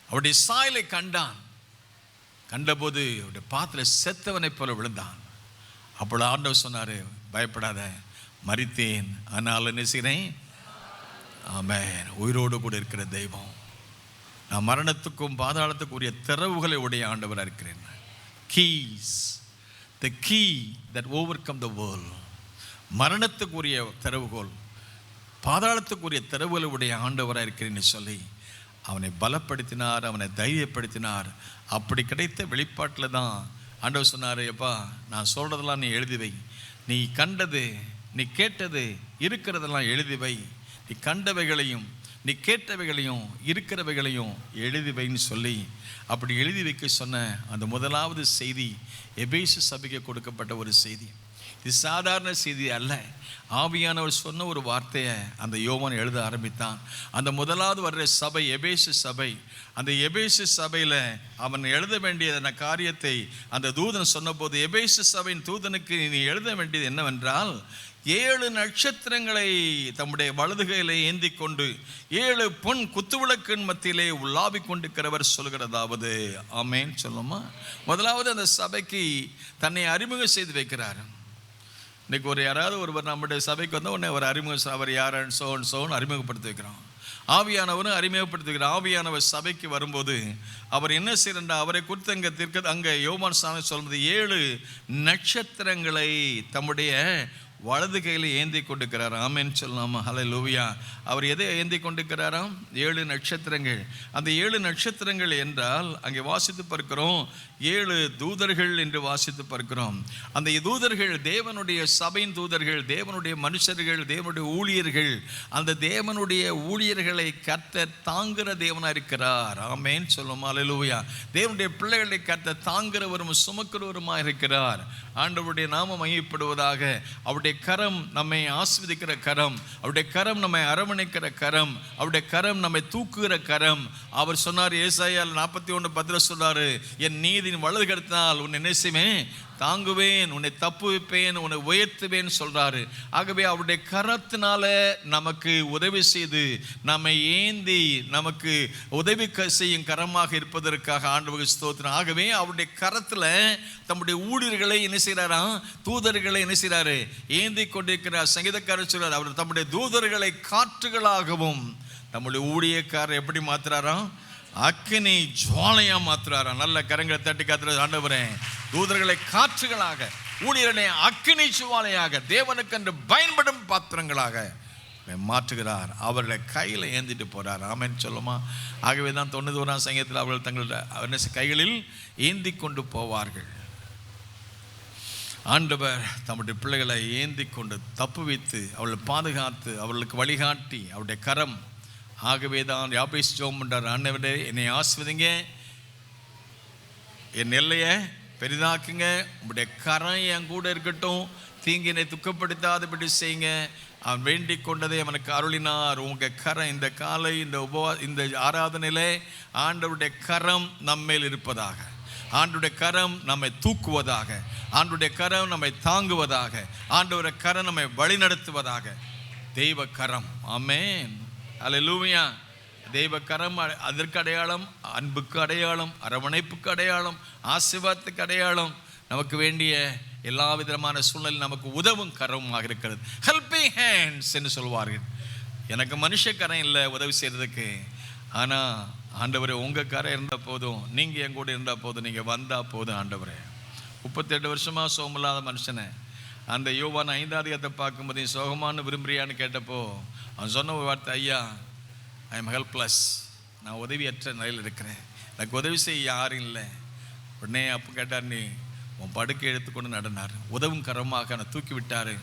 அவருடைய சாயலை கண்டான். கண்டபோது அவருடைய பாத்திர செத்தவனை போல விழுந்தான். அப்பொழுது ஆண்டவர் சொன்னார், பயப்படாத, மரித்தேன் ஆனால் என்ன செய்கிறேன். ஆமென். உயிரோடு கூட இருக்கிற தெய்வம். நான் மரணத்துக்கும் பாதாளத்துக்கும் உரிய திறவுகளை உடைய ஆண்டவராக இருக்கிறேன். Keys, the key that overcome the world. மரணத்துக்குரிய திறவுகோல், பாதாளத்துக்குரிய திறவுகளை உடைய ஆண்டவராக இருக்கிறேன்னு சொல்லி அவனை பலப்படுத்தினார், அவனை தைரியப்படுத்தினார். அப்படி கிடைத்த வெளிப்பாட்டில் தான் ஆண்டவர் சொன்னார், எப்பா நான் சொல்கிறதெல்லாம் நீ எழுதி வை, நீ கண்டது நீ கேட்டது இருக்கிறதெல்லாம் எழுதி வை, நீ கண்டவைகளையும் நீ கேட்டவைகளையும் இருக்கிறவைகளையும் எழுதி வைன்னு சொல்லி அப்படி எழுதி வைக்க சொன்ன அந்த முதலாவது செய்தி எபேசு சபைக்கு கொடுக்கப்பட்ட ஒரு செய்தி. இது சாதாரண செய்தி அல்ல. ஆவியானவர் சொன்ன ஒரு வார்த்தையை அந்த யோவான் எழுத ஆரம்பித்தான். அந்த முதலாவது வர்ற சபை எபேசு சபை. அந்த எபேசு சபையில் அவன் எழுத வேண்டிய அந்த காரியத்தை அந்த தூதன் சொன்னபோது, எபேசு சபையின் தூதனுக்கு நீ எழுத வேண்டியது என்னவென்றால், 7 நட்சத்திரங்களை தம்முடைய வலதுகையிலே ஏந்தி கொண்டு 7 பொன் குத்துவிளக்கின் மத்தியிலே உலாவிக் கொண்டிருக்கிறவர் சொல்கிறதாவது. ஆமென் சொல்லுமா. முதலாவது அந்த சபைக்கு தன்னை அறிமுகம் செய்து வைக்கிறார். இன்னைக்கு ஒரு யாராவது ஒருவர் நம்முடைய சபைக்கு வந்தால் உடனே ஒரு அறிமுகம், அவர் யாருன்னு சோன்னு அறிமுகப்படுத்தி வைக்கிறோம். ஆவியானவரும் அறிமுகப்படுத்தி வைக்கிறார். ஆவியானவர் சபைக்கு வரும்போது அவர் என்ன செய்யறா, அவரை குறித்து அங்கே யோவான் சாமி சொல்வது 7 நட்சத்திரங்களை தம்முடைய வலது கையில் ஏந்தி கொண்டிருக்கிறார். ஆமென் சொல்லலாமா. ஹல்லேலூயா. அவர் எதை ஏந்தி கொண்டிருக்கிறாராம்? 7 நட்சத்திரங்கள். அந்த 7 நட்சத்திரங்கள் என்றால் அங்கே வாசித்து பார்க்கிறோம் 7 தூதர்கள் என்று வாசித்து பார்க்கிறோம். அந்த தூதர்கள் தேவனுடைய சபையின் தூதர்கள், தேவனுடைய மனுஷர்கள், தேவனுடைய ஊழியர்கள். அந்த தேவனுடைய ஊழியர்களை கர்த்தர் தாங்குகிற தேவனாக இருக்கிறார். ஆமென் சொல்லுமா. ஹல்லேலூயா. தேவனுடைய பிள்ளைகளை கர்த்தர் தாங்குகிறவரும் சுமக்கிறவருமாக இருக்கிறார். ஆண்டவருடைய நாமம் மையப்படுவதாக. அவருடைய கரம் நம்மை ஆசீர்வதிக்கிற கரம், அவருடைய கரம் நம்மை அரவணைக்கிற கரம், அவருடைய கரம் நம்மை தூக்குகிற கரம். அவர் சொன்னார் ஏசாயால் 41:10 சொன்னார், என் நீதியின் வலது கரத்தினால் உன்னை என்ன செய்வேன், தாங்குவேன், உன்னை தப்புவிப்பேன், உன்னை உயர்த்துவேன் சொல்றாரு. ஆகவே அவருடைய கரத்தினால நமக்கு உதவி செய்து நம்மை ஏந்தி நமக்கு உதவி செய்யும் கரமாக இருப்பதற்காக ஆண்டவருக்கு ஸ்தோத்திரம். ஆகவே அவருடைய கரத்துல தம்முடைய ஊழியர்களை என்ன செய்யறாராம், தூதர்களை என்ன செய்யறாரு, ஏந்தி கொண்டிருக்கிறார். சங்கீதக்காரர் சொல்றார், அவர் தம்முடைய தூதர்களை காற்றுகளாகவும் தம்முடைய ஊழியக்காரர் எப்படி மாத்துறாராம், அக்கினி ஜுவாலையா மாத்துறாராம். நல்ல கரங்களை தட்டி காத்துறது. ஆண்டவரே, தூதர்களை காற்றுகளாக, ஊழியர்களை அக்கினி ஜுவாலையாக, தேவனுக்கு என்று பயன்படும் பாத்திரங்களாக மாற்றுகிறார். அவர்களை கையில் ஏந்திட்டு போறார். ஆமென் சொல்லுமா. ஆகவே தான் 91ஆம் சங்கீதத்தில் அவர்கள் தங்களுடைய கைகளில் ஏந்தி கொண்டு போவார்கள். ஆண்டவர் தம்முடைய பிள்ளைகளை ஏந்தி கொண்டு தப்பு வைத்து அவர்களை பாதுகாத்து அவர்களுக்கு வழிகாட்டி அவருடைய கரம். ஆகவே தான் யாபேஸ் ஜெபம் பண்றார், ஆண்டவரே என்னை ஆசீர்வதிங்க, என் எல்லையை பெரிதாக்குங்க, உங்களுடைய கரம் என் கூட இருக்கட்டும், தீங்கினை துக்கப்படுத்தாதபடி செய்யுங்க. அவன் வேண்டிக் கொண்டதை அவனுக்கு அருளினார். உங்க கரம் இந்த காலை இந்த ஆராதனையிலே ஆண்டவருடைய கரம் நம்மேல் இருப்பதாக. ஆண்டவருடைய கரம் நம்மை தூக்குவதாக, ஆண்டவருடைய கரம் நம்மை தாங்குவதாக, ஆண்டவருடைய கரம் நம்மை வழிநடத்துவதாக. தெய்வ கரம். ஆமென். அல்லேலூயா. தெய்வ கரம் அதற்கு அடையாளம், அன்புக்கு அடையாளம், அரவணைப்புக்கு அடையாளம், ஆசீர்வாதத்துக்கு அடையாளம், நமக்கு வேண்டிய எல்லா விதமான சூழ்நிலை நமக்கு உதவும் கரமாக இருக்கிறது. ஹெல்பிங் ஹேண்ட்ஸ் என்று சொல்வார்கள். எனக்கு மனுஷ கரம் இல்லை உதவி செய்கிறதுக்கு, ஆனால் ஆண்டவரே உங்கள் கரம் இருந்தால் போதும், நீங்கள் என் கூட இருந்தால் போதும், நீங்கள் வந்தால் போதும் ஆண்டவரே. 38 வருஷமாக சோகமில்லாத மனுஷனை அந்த யோவான் 5ஆம் அதிகாரத்தை பார்க்கும்போது நீ சோகமானு விரும்புறியான்னு கேட்டப்போ அவன் சொன்ன ஒரு வார்த்தை, ஐயா ஐ எம் ஹெல்ப்லெஸ், நான் உதவியற்ற நிலையில் இருக்கிறேன், எனக்கு உதவி செய்ய யாரும் இல்லை. உடனே அப்போ கேட்டார், நீ உன் படுக்கை எடுத்துக்கொண்டு நடனார். உதவும் கரமாக நான் தூக்கி விட்டார்.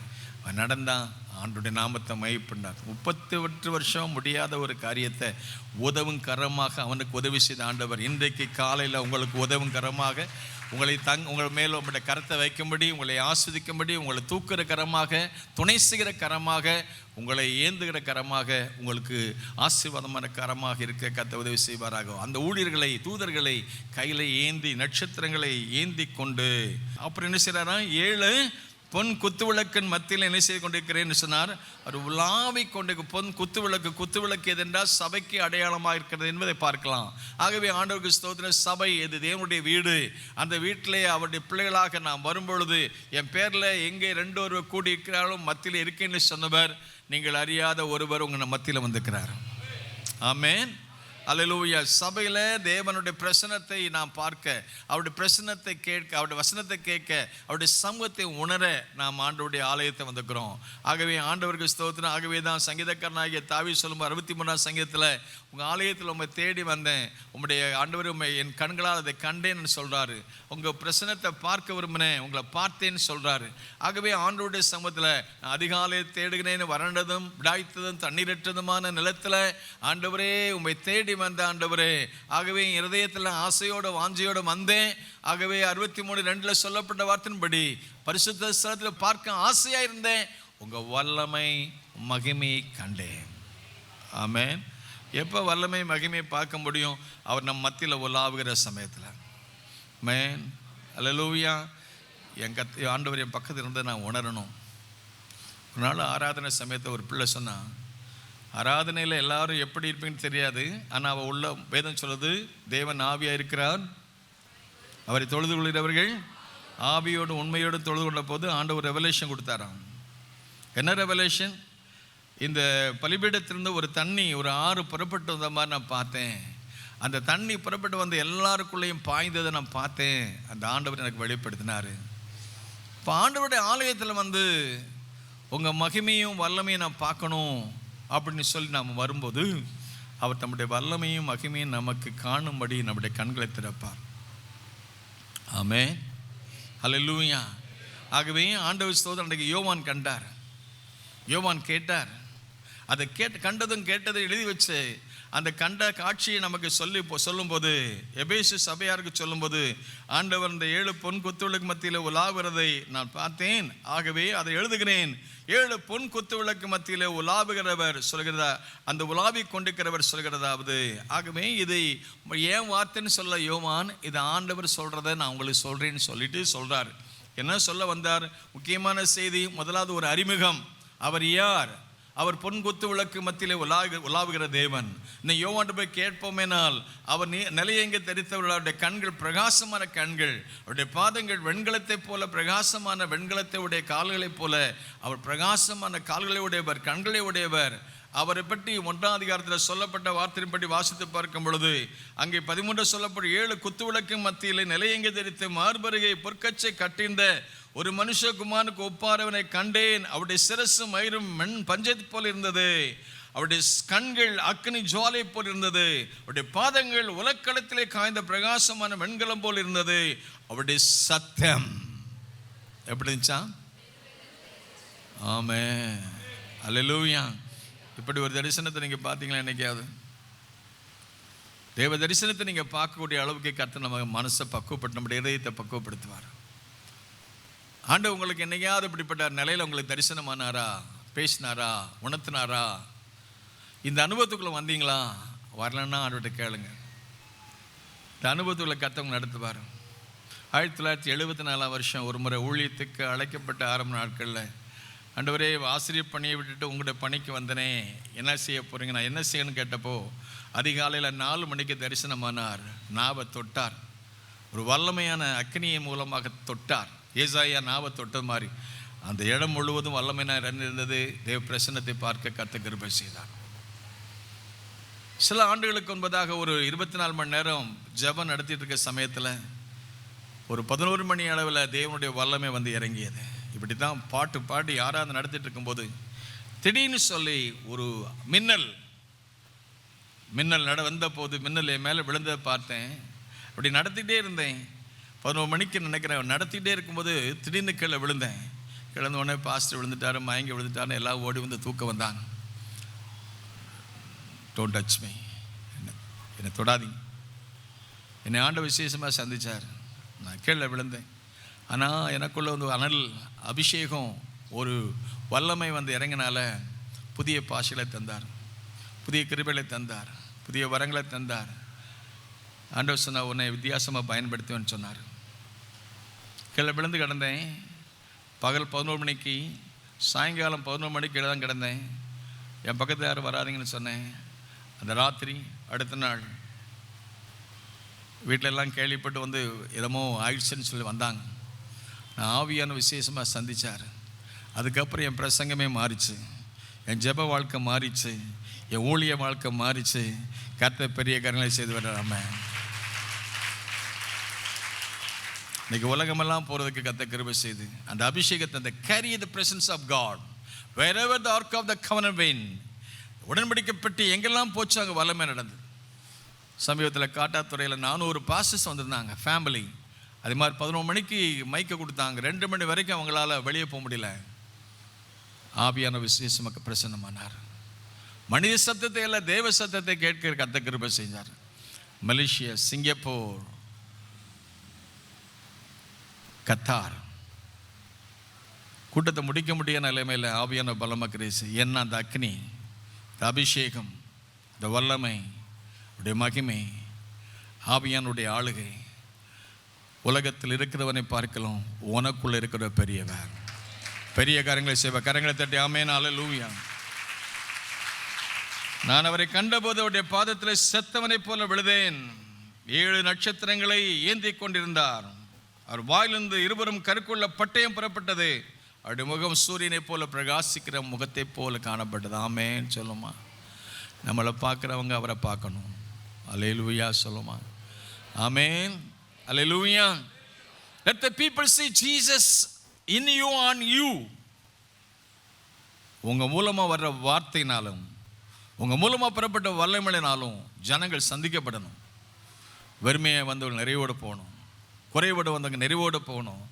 அவன் நடந்தான், ஆண்டுடைய நாமத்தை மையப்பண்டார். 38 வருஷம் முடியாத ஒரு காரியத்தை உதவும் கரமாக அவனுக்கு உதவி செய்த ஆண்டவர் இன்றைக்கு காலையில் உங்களுக்கு உதவும் கரமாக உங்களை உங்கள் மேலே உங்களுடைய கரத்தை வைக்கும்படி, உங்களை ஆஸ்வதிக்கும்படி, உங்களை தூக்குற கரமாக, துணை செய்கிற கரமாக, உங்களை ஏந்துகிற கரமாக, உங்களுக்கு ஆசீர்வாதமான கரமாக இருக்க கர்த்தர் உதவி செய்வாராக. அந்த ஊழியர்களை, தூதர்களை கையில் ஏந்தி, நட்சத்திரங்களை ஏந்தி கொண்டு அப்புறம் என்ன செய்கிறாரா, 7 பொன் குத்துவிளக்கின் மத்தியில் என்ன செய்து கொண்டிருக்கிறேன்னு சொன்னார். ஒரு உலாவி கொண்டு பொன் குத்துவிளக்கு எதென்றால் சபைக்கு அடையாளமாக இருக்கிறது என்பதை பார்க்கலாம். ஆகவே ஆண்டவருக்கு ஸ்தோத்திரம். சபை எது? தேவனுடைய வீடு. அந்த வீட்டிலே அவருடைய பிள்ளைகளாக நாம் வரும்பொழுது என் பேரில் எங்கே 2 ஒருவர் கூடி இருக்கிறாலும் மத்தியில் இருக்கேன்னு சொன்னவர், நீங்கள் அறியாத ஒருவர் உங்கள் மத்தியில் வந்திருக்கிறார். ஆமென். அல்லேலூயா. சபையில் தேவனுடைய பிரசன்னத்தை நாம் பார்க்க, அவருடைய பிரசன்னத்தை கேட்க, அவருடைய வசனத்தை கேட்க, அவருடைய சமூகத்தை உணர நாம் ஆண்டவருடைய ஆலயத்தை வந்திருக்கிறோம். ஆகவே ஆண்டவருக்கு ஸ்தோத்திரம். ஆகவே தான் சங்கீதக்காரனாகிய தாவீது சொல்லும்போது 63ஆம் சங்கீதத்தில், உங்கள் ஆலயத்தில் உண்மை தேடி வந்தேன், உங்களுடைய ஆண்டவர் உண்மை என் கண்களால் அதை கண்டேன்னு சொல்கிறாரு. உங்கள் பிரசன்னத்தை பார்க்க விரும்பினேன், உங்களை பார்த்தேன்னு சொல்கிறாரு. ஆகவே ஆண்டவருடைய சமூகத்தில் அதிகாலையை தேடுகிறேன், வறண்டதும் விடாய்த்ததும் தண்ணீரற்றதுமான நிலத்தில் ஆண்டவரே உண்மை தேடி வந்த ஆண்டவரே. ஆகவே இருதயத்தில் ஆசையோட வாஞ்சையோட வந்தேன். ஆகவே 63:2 சொல்லப்பட்ட வார்த்தையின்படி பரிசுத்த ஸ்தலத்தில் பார்க்க ஆசையா இருந்தேன், உங்க வல்லமை மகிமையை கண்டேன். ஆமென். எப்போ வல்லமை மகிமையை பார்க்க முடியும்? அவர் நம் மத்தியில் உலாவுகிற சமயத்தில். ஆமென். அல்லேலூயா. ஆண்டவர் என் பக்கத்தில் இருந்து நான் உணரணும். ஒரு நாள் ஆராதனை சமயத்தை ஒரு பிள்ளை சொன்னான், ஆராதனையில் எல்லாரும் எப்படி இருப்பீங்கன்னு தெரியாது, ஆனால் அவள் உள்ள வேதம் சொல்லுது, தேவன் ஆவியாக இருக்கிறார், அவரை தொழுது கொள்கிறவர்கள் ஆவியோடு உண்மையோடு தொழுது கொண்ட போது ஆண்டவர் ரெவலேஷன் கொடுத்தாராம். என்ன ரெவலேஷன்? இந்த பலிபீடத்திலிருந்து ஒரு தண்ணி, ஒரு ஆறு புறப்பட்டு வந்த மாதிரி நான் பார்த்தேன். அந்த தண்ணி புறப்பட்டு வந்து எல்லாருக்குள்ளேயும் பாய்ந்ததை நான் பார்த்தேன். அந்த ஆண்டவர் எனக்கு வெளிப்படுத்தினார். இப்போ ஆண்டவருடைய ஆலயத்தில் வந்து உங்கள் மகிமையும் வல்லமையும் நான் பார்க்கணும் அப்படின்னு சொல்லி நாம் வரும்போது அவர் நம்முடைய வல்லமையும் மகிமையும் நமக்கு காணும்படி நம்முடைய கண்களை திறப்பார். ஆமென். அல்லேலூயா. ஆகவே ஆண்டவர் ஸ்தோத்திரம். அன்றைக்கு யோவான் கண்டார், யோவான் கேட்டார். அதை கண்டதும் கேட்டதை எழுதி வச்சு அந்த கண்ட காட்சியை நமக்கு சொல்லும்போது, எபேசு சபையாருக்கு சொல்லும்போது, ஆண்டவர் இந்த 7 பொன் குத்துவிளக்கு மத்தியில் உலாவுகிறதை நான் பார்த்தேன், ஆகவே அதை எழுதுகிறேன். 7 பொன் குத்துவிளக்கு மத்தியில் உலாவுகிறவர் சொல்கிறதா, அந்த உலாவி கொண்டிருக்கிறவர் சொல்கிறதாவது. ஆகவே இதை ஏன் வார்த்தைன்னு சொல்ல யோவான், இது ஆண்டவர் சொல்கிறத நான் உங்களுக்கு சொல்கிறேன்னு சொல்லிட்டு சொல்கிறார். என்ன சொல்ல வந்தார்? முக்கியமான செய்தி. முதலாவது ஒரு அறிமுகம். அவர் யார்? அவர் பொன் குத்து விளக்கு மத்தியிலே உலாவுகிற தேவன். இன்னும் யோவான் போய் கேட்போமேனால், அவர் நிலையெங்கே தெரித்தவர்கள், அவருடைய கண்கள் பிரகாசமான கண்கள், அவருடைய பாதங்கள் வெண்கலத்தை போல பிரகாசமான வெண்கலத்தை உடைய கால்களைப் போல அவர் பிரகாசமான கால்களை உடையவர், கண்களை உடையவர். அவரை பற்றி 1ஆம் அதிகாரத்தில் சொல்லப்பட்ட வார்த்தையின்படி வாசித்து பார்க்கும் பொழுது அங்கே 13 சொல்லப்பட்ட 7 குத்துவிளக்கு மத்தியில் நிலையெங்கே தெரித்து மார்பருகை பொற்கச்சை கட்டிந்த ஒரு மனுஷகுமாரனுக்கு ஒப்பாரவனை கண்டேன். அவருடைய சிரசு மயிரும் பஞ்சத்தை போல் இருந்தது, அவருடைய கண்கள் அக்னி ஜுவாலை போல் இருந்தது, அவருடைய பாதங்கள் உலக்களத்திலே காய்ந்த பிரகாசமான வெண்கலம் போல் இருந்தது. அவருடைய சத்தம் எப்படி இருந்துச்சா? ஆமென். அல்லேலூயா. இப்படி ஒரு தரிசனத்தை நீங்கள் பார்த்தீங்களா? என்னைக்காவது தேவ தரிசனத்தை நீங்கள் பார்க்கக்கூடிய அளவுக்கு கர்த்தர் நம்ம மனசை பக்குவப்பட்டு நம்முடைய இதயத்தை பக்குவப்படுத்துவார். ஆண்டவர் உங்களுக்கு என்னைக்காவது இப்படிப்பட்ட நிலையில் உங்களுக்கு தரிசனமானாரா, பேசினாரா, உணர்த்தினாரா? இந்த அனுபவத்துக்குள்ளே வந்தீங்களா? வரலன்னா ஆண்டவர்கிட்ட கேளுங்க. இந்த அனுபவத்துக்குள்ளே கர்த்தர் நடத்துவார். 1974 வருஷம் ஒரு முறை ஊழியத்துக்கு அழைக்கப்பட்ட ஆரம்ப நாட்களில், ஆண்டவரே ஆசிரியர் பணியை விட்டுட்டு உங்களுடைய பணிக்கு வந்தனே, என்ன செய்ய போகிறீங்க? நான் என்ன செய்யணும்னு கேட்டப்போ அதிகாலையில் 4 மணிக்கு தரிசனமானார். நாவை தொட்டார், ஒரு வல்லமையான அக்னியை மூலமாக தொட்டார். ஏசாயா நாவை தொட்டது மாதிரி அந்த இடம் முழுவதும் வல்லமையாக இருந்தது. தேவ பிரசன்னத்தை பார்க்க கர்த்தர் கிருபை செய்தார். சில ஆண்டுகளுக்கு முன்பதாக ஒரு 24 மணி நேரம் ஜெபம் நடத்திட்டு இருக்க சமயத்தில் ஒரு 11 மணி அளவில் தேவனுடைய வல்லமை வந்து இறங்கியது. இப்படி தான் பாட்டு பாடி யாராவது நடத்திட்டு இருக்கும்போது திடீர்னு சொல்லி ஒரு மின்னல் வந்த போது மின்னல் என் மேலே விழுந்ததை பார்த்தேன். அப்படி நடத்திக்கிட்டே இருந்தேன். 11 மணிக்கு நினைக்கிறேன். நடத்திக்கிட்டே இருக்கும்போது திடீர்னு கீழே விழுந்தேன். கிழந்த உடனே பாஸ்டர் விழுந்துட்டாரு, மயங்கி விழுந்துட்டாருன்னு எல்லாம் ஓடி வந்து தூக்க வந்தாங்க. டோன்ட் டச் மீ, என்னை தொடாதீங்க. என்னை ஆண்ட விசேஷமாக சந்தித்தார். நான் கீழே விழுந்தேன். ஆனால் எனக்குள்ள வந்து அனல் அபிஷேகம், ஒரு வல்லமை வந்து இறங்கினால புதிய பாஷைகளை தந்தார், புதிய கிருபைகளை தந்தார், புதிய வரங்களை தந்தார். ஆண்டவர் சொன்னார், உன்னை வித்தியாசமாக பயன்படுத்துவேன்னு சொன்னார். கீழே விழுந்து கிடந்தேன். பகல் 11 மணிக்கு, சாயங்காலம் 11 மணிக்கு கீழே தான் கிடந்தேன். என் பக்கத்தில் யாரும் வராதிங்கன்னு சொன்னேன். அந்த ராத்திரி அடுத்த நாள் வீட்டில் எல்லாம் கேள்விப்பட்டு வந்து எதமோ ஆயிடுச்சுன்னு சொல்லி வந்தாங்க. நான் ஆவியான விசேஷமாக சந்தித்தார். அதுக்கப்புறம் என் பிரசங்கமே மாறிச்சு, என் ஜெப வாழ்க்கை மாறிச்சு, என் ஊழிய வாழ்க்கை மாறிச்சு. கர்த்தர் பெரிய காரியங்களை செய்து வர்றாம இன்னைக்கு உலகமெல்லாம் போகிறதுக்கு கர்த்தர் கிருபை செய்து அந்த அபிஷேகத்தை, அந்த carry the presence of God wherever the ark of the covenant went, உடன்படிக்கப்பட்டு எங்கெல்லாம் போச்சு அங்கே வல்லமை நடந்தது. சமீபத்தில் காட்டாத்துறையில் 400 பாஸ்டர்ஸ் வந்திருந்தாங்க, ஃபேமிலி. அதே மாதிரி 11 மணிக்கு மைக்கை கொடுத்தாங்க. 2 மணி வரைக்கும் அவங்களால வெளியே போக முடியல. ஆவியான விசேஷமாக பிரசன்னமானார். மனித சத்தத்தை இல்லை, தேவ சத்தத்தை கேட்க கர்த்தர் கிருபை செஞ்சார். மலேசியா, சிங்கப்பூர், கத்தார் கூட்டத்தை முடிக்க முடியாத நிலைமையில் ஆவியான பலமாக கிரேசு என்ன அந்த அக்னி, இந்த அபிஷேகம், இந்த வல்லமை, உடைய மகிமை, ஆவியானுடைய ஆளுகை உலகத்தில் இருக்கிறவனை பார்க்கலாம் உனக்குள்ள இருக்கிற பெரியவர், பெரிய காரியங்களை செய்வார். கரங்களை தட்டி ஆமென், அல்லேலூயா. நான் அவரை கண்டபோது அவருடைய பாதத்தில் செத்தவனை போல விழுதேன். 7 நட்சத்திரங்களை ஏந்தி கொண்டிருந்தார். அவர் வாயிலிருந்து 2 கருக்குள்ள பட்டயம் புறப்பட்டது. அவருடைய முகம் சூரியனை போல பிரகாசிக்கிற முகத்தை போல காணப்பட்டது. ஆமென் சொல்லுமா. நம்மளை பார்க்குறவங்க அவரை பார்க்கணும். அல்லேலூயா சொல்லுமா. ஆமென், அல்லேலூயா. Let the people see Jesus in you, on you. உங்க மூலமா வர்ற வார்த்தையினாலும் உங்க மூலமா புறப்பட்ட வல்லமையினாலும் ஜனங்கள் சந்திக்கப்படணும். வெறுமையை வந்தவங்க நிறைவோடு போகணும், குறைவோடு வந்தவங்க நிறைவோடு போகணும்,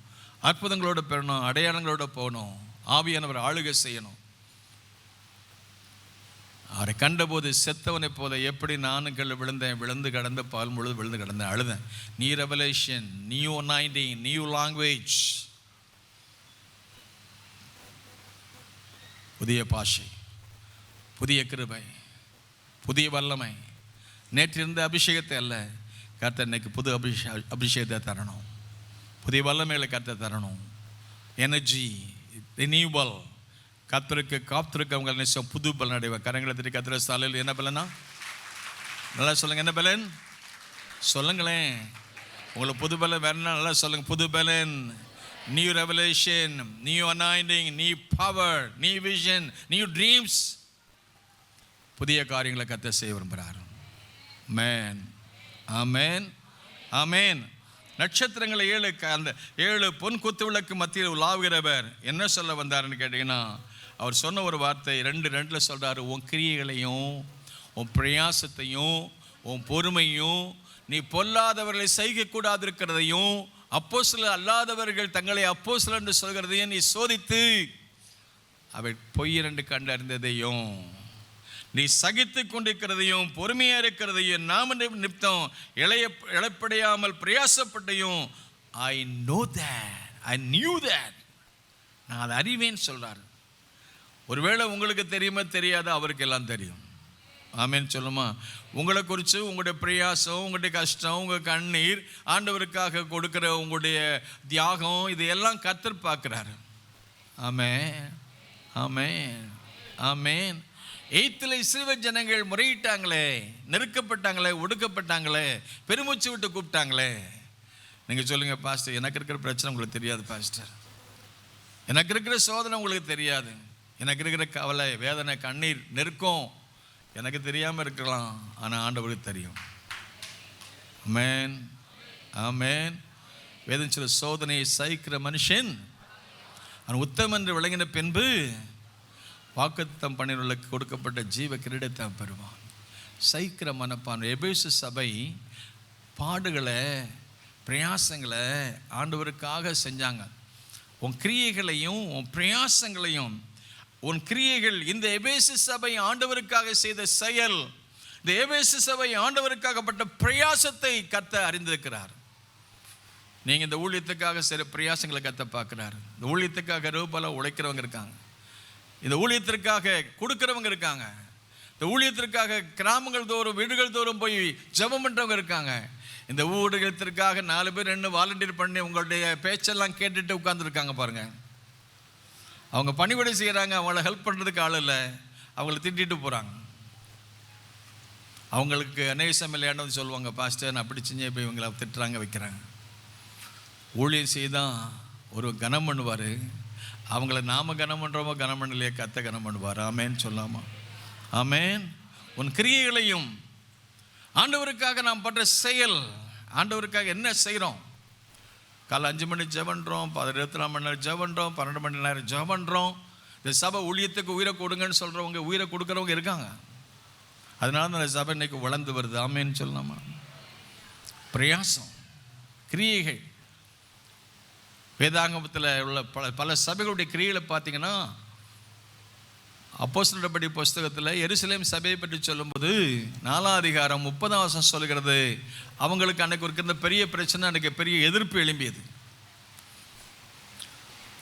அற்புதங்களோடு பெறணும், அடையாளங்களோடு போகணும், ஆவியானவர் ஆளுகை செய்யணும். அவரை கண்டபோது செத்தவனை போல எப்படி நானும் விழுந்தேன், விழுந்து கடந்த பால் முழுது விழுந்து கிடந்தேன், அழுதேன். New revelation, new anointing, new language, புதிய பாஷை, புதிய கிருபை, புதிய வல்லமை. நேற்று இருந்த அபிஷேகத்தை அல்ல, கர்த்தர் இன்னைக்கு புது அபிஷேகத்தை தரணும், புதிய வல்லமைகளை கர்த்தர் தரணும். Energy, renewal. கர்த்தருக்கு காத்திருக்கவங்க நிச்சயம் புது பலன் அடைவார். கரங்களை திரு கர்த்தர் சாலையில் என்ன பலனா? நல்லா சொல்லுங்க, என்ன பலன் சொல்லுங்களேன். உங்களுக்கு புது பலன் வேணும்னா நல்லா சொல்லுங்க. புது பலன், new revelation, new anointing, new power, new vision, new dreams. புதிய காரியங்களை கர்த்தர் செய்ய விரும்புகிறார். ஆமென், ஆமென், ஆமென். நட்சத்திரங்களை 7 அந்த 7 பொன் குத்து விளக்கு மத்தியில் உலாவுகிறவர் என்ன சொல்ல வந்தாருன்னு கேட்டீங்கன்னா, அவர் சொன்ன ஒரு வார்த்தை 2:2 சொல்றாரு. உன் கிரியைகளையும் உன் பிரயாசத்தையும் உன் பொறுமையும் நீ பொல்லாதவர்களை செய்யக்கூடாது இருக்கிறதையும் அப்போஸ்தலர் அல்லாதவர்கள் தங்களை அப்போஸ்தலர் என்று சொல்கிறதையும் நீ சோதித்து அவை பொய்யென்று கண்டறிந்ததையும் நீ சகித்து கொண்டிருக்கிறதையும் பொறுமையா இருக்கிறதையும் நாம நிமித்தம் இழைப்படையாமல் பிரயாசப்பட்டையும் I know that, I knew that, நான் அதை அறிவேன்னு சொல்றாரு. ஒருவேளை உங்களுக்கு தெரியுமா தெரியாத, அவருக்கு எல்லாம் தெரியும். ஆமேன் சொல்லுமா. உங்களை குறித்து உங்களுடைய பிரயாசம், உங்களுடைய கஷ்டம், உங்கள் கண்ணீர், ஆண்டவருக்காக கொடுக்குற உங்களுடைய தியாகம், இது எல்லாம் கர்த்தர் பார்க்குறாரு. ஆமென், ஆமென், ஆமென். எய்த்தில் இஸ்ரவேல் ஜனங்கள் முறையிட்டாங்களே, நெருக்கப்பட்டாங்களே, ஒடுக்கப்பட்டாங்களே, பெருமூச்சு விட்டு கூப்பிட்டாங்களே. நீங்கள் சொல்லுங்கள், பாஸ்டர் எனக்கு இருக்கிற பிரச்சனை உங்களுக்கு தெரியாது பாஸ்டர், எனக்கு இருக்கிற சோதனை உங்களுக்கு தெரியாது, எனக்கு இருக்கிற கவலை, வேதனை, கண்ணீர், நெருக்கம் எனக்கு தெரியாமல் இருக்கலாம், ஆனால் ஆண்டவருக்கு தெரியும். ஆமென், ஆமென். வேதம் சொல்ல, சோதனையை சகிக்கிற மனுஷன் அவன் உத்தமன் என்று விளங்கின பின்பு வாக்குத்தத்தம் பண்ணினவர்களுக்கு கொடுக்கப்பட்ட ஜீவ கிரீடத்தை பெறுவான். சகிக்கிற மனப்பான். எபேசு சபை பாடுகளை, பிரயாசங்களை ஆண்டவருக்காக செஞ்சாங்க. உன் கிரியைகளையும் உன் பிரயாசங்களையும், உன் கிரியைகள், இந்த எபேசு சபை ஆண்டவருக்காக செய்த செயல், இந்த எபேசு சபை ஆண்டவருக்காகப்பட்ட பிரயாசத்தை கர்த்தர் அறிந்திருக்கிறார். நீங்கள் இந்த ஊழியத்துக்காக சில பிரயாசங்களை கத்த பார்க்குறாரு. இந்த ஊழியத்துக்காக ரூபால உழைக்கிறவங்க இருக்காங்க, இந்த ஊழியத்திற்காக கொடுக்குறவங்க இருக்காங்க, இந்த ஊழியத்திற்காக கிராமங்கள் தோறும், வீடுகள் தோறும் போய் ஜெபம் பண்ணுறவங்க இருக்காங்க. இந்த ஊழியத்திற்காக 4 பேர் 2 வாலண்டியர் பண்ணி உங்களுடைய பேச்செல்லாம் கேட்டுட்டு உட்காந்துருக்காங்க பாருங்க. அவங்க பணிவிடை செய்கிறாங்க, அவங்கள ஹெல்ப் பண்ணுறதுக்கு ஆள் இல்லை, அவங்கள திட்டிட்டு போகிறாங்க. அவங்களுக்கு அநேசம் இல்லையான்னு சொல்லுவாங்க, பாஸ்டர் நான் அப்படி செஞ்சே போய் இவங்களை திட்டுறாங்க, வைக்கிறாங்க. ஊழியம் செய்தான் ஒரு கனம் பண்ணுவார், அவங்கள நாம கனம் பண்ணுறோமோ கனம் பண்ணலையே, கத்த கனம் பண்ணுவார். ஆமேன் சொல்லாமா. ஆமேன். உன் கிரியைகளையும் ஆண்டவருக்காக நாம் பண்ணுற செயல், ஆண்டவருக்காக என்ன செய்கிறோம்? காலை 5 மணி ஜெபன்றோம், 24 மணி நேரம் ஜெபன்றோம், 12 மணி நேரம் ஜெபன்றோம். இந்த சபை ஊழியத்துக்கு உயிரை கொடுங்கன்னு சொல்கிறவங்க, உயிரை கொடுக்குறவங்க இருக்காங்க. அதனால தான் இந்த சபை இன்னைக்கு வளர்ந்து வருது. ஆமேன்னு சொல்லலாமா. பிரயாசம், கிரியைகள். வேதாங்கமத்தில் உள்ள பல சபைகளுடைய கிரியைகளை பார்த்தீங்கன்னா, அப்போஸ்தலர் புஸ்தகத்தில் எருசலேம் சபையை பற்றி சொல்லும்போது 4ஆம் அதிகாரம் 30ஆம் வசனம் சொல்கிறது, அவங்களுக்கு அன்னைக்கு இருக்கிற பெரிய பிரச்சனை, அன்றைக்கு பெரிய எதிர்ப்பு எழும்பியது.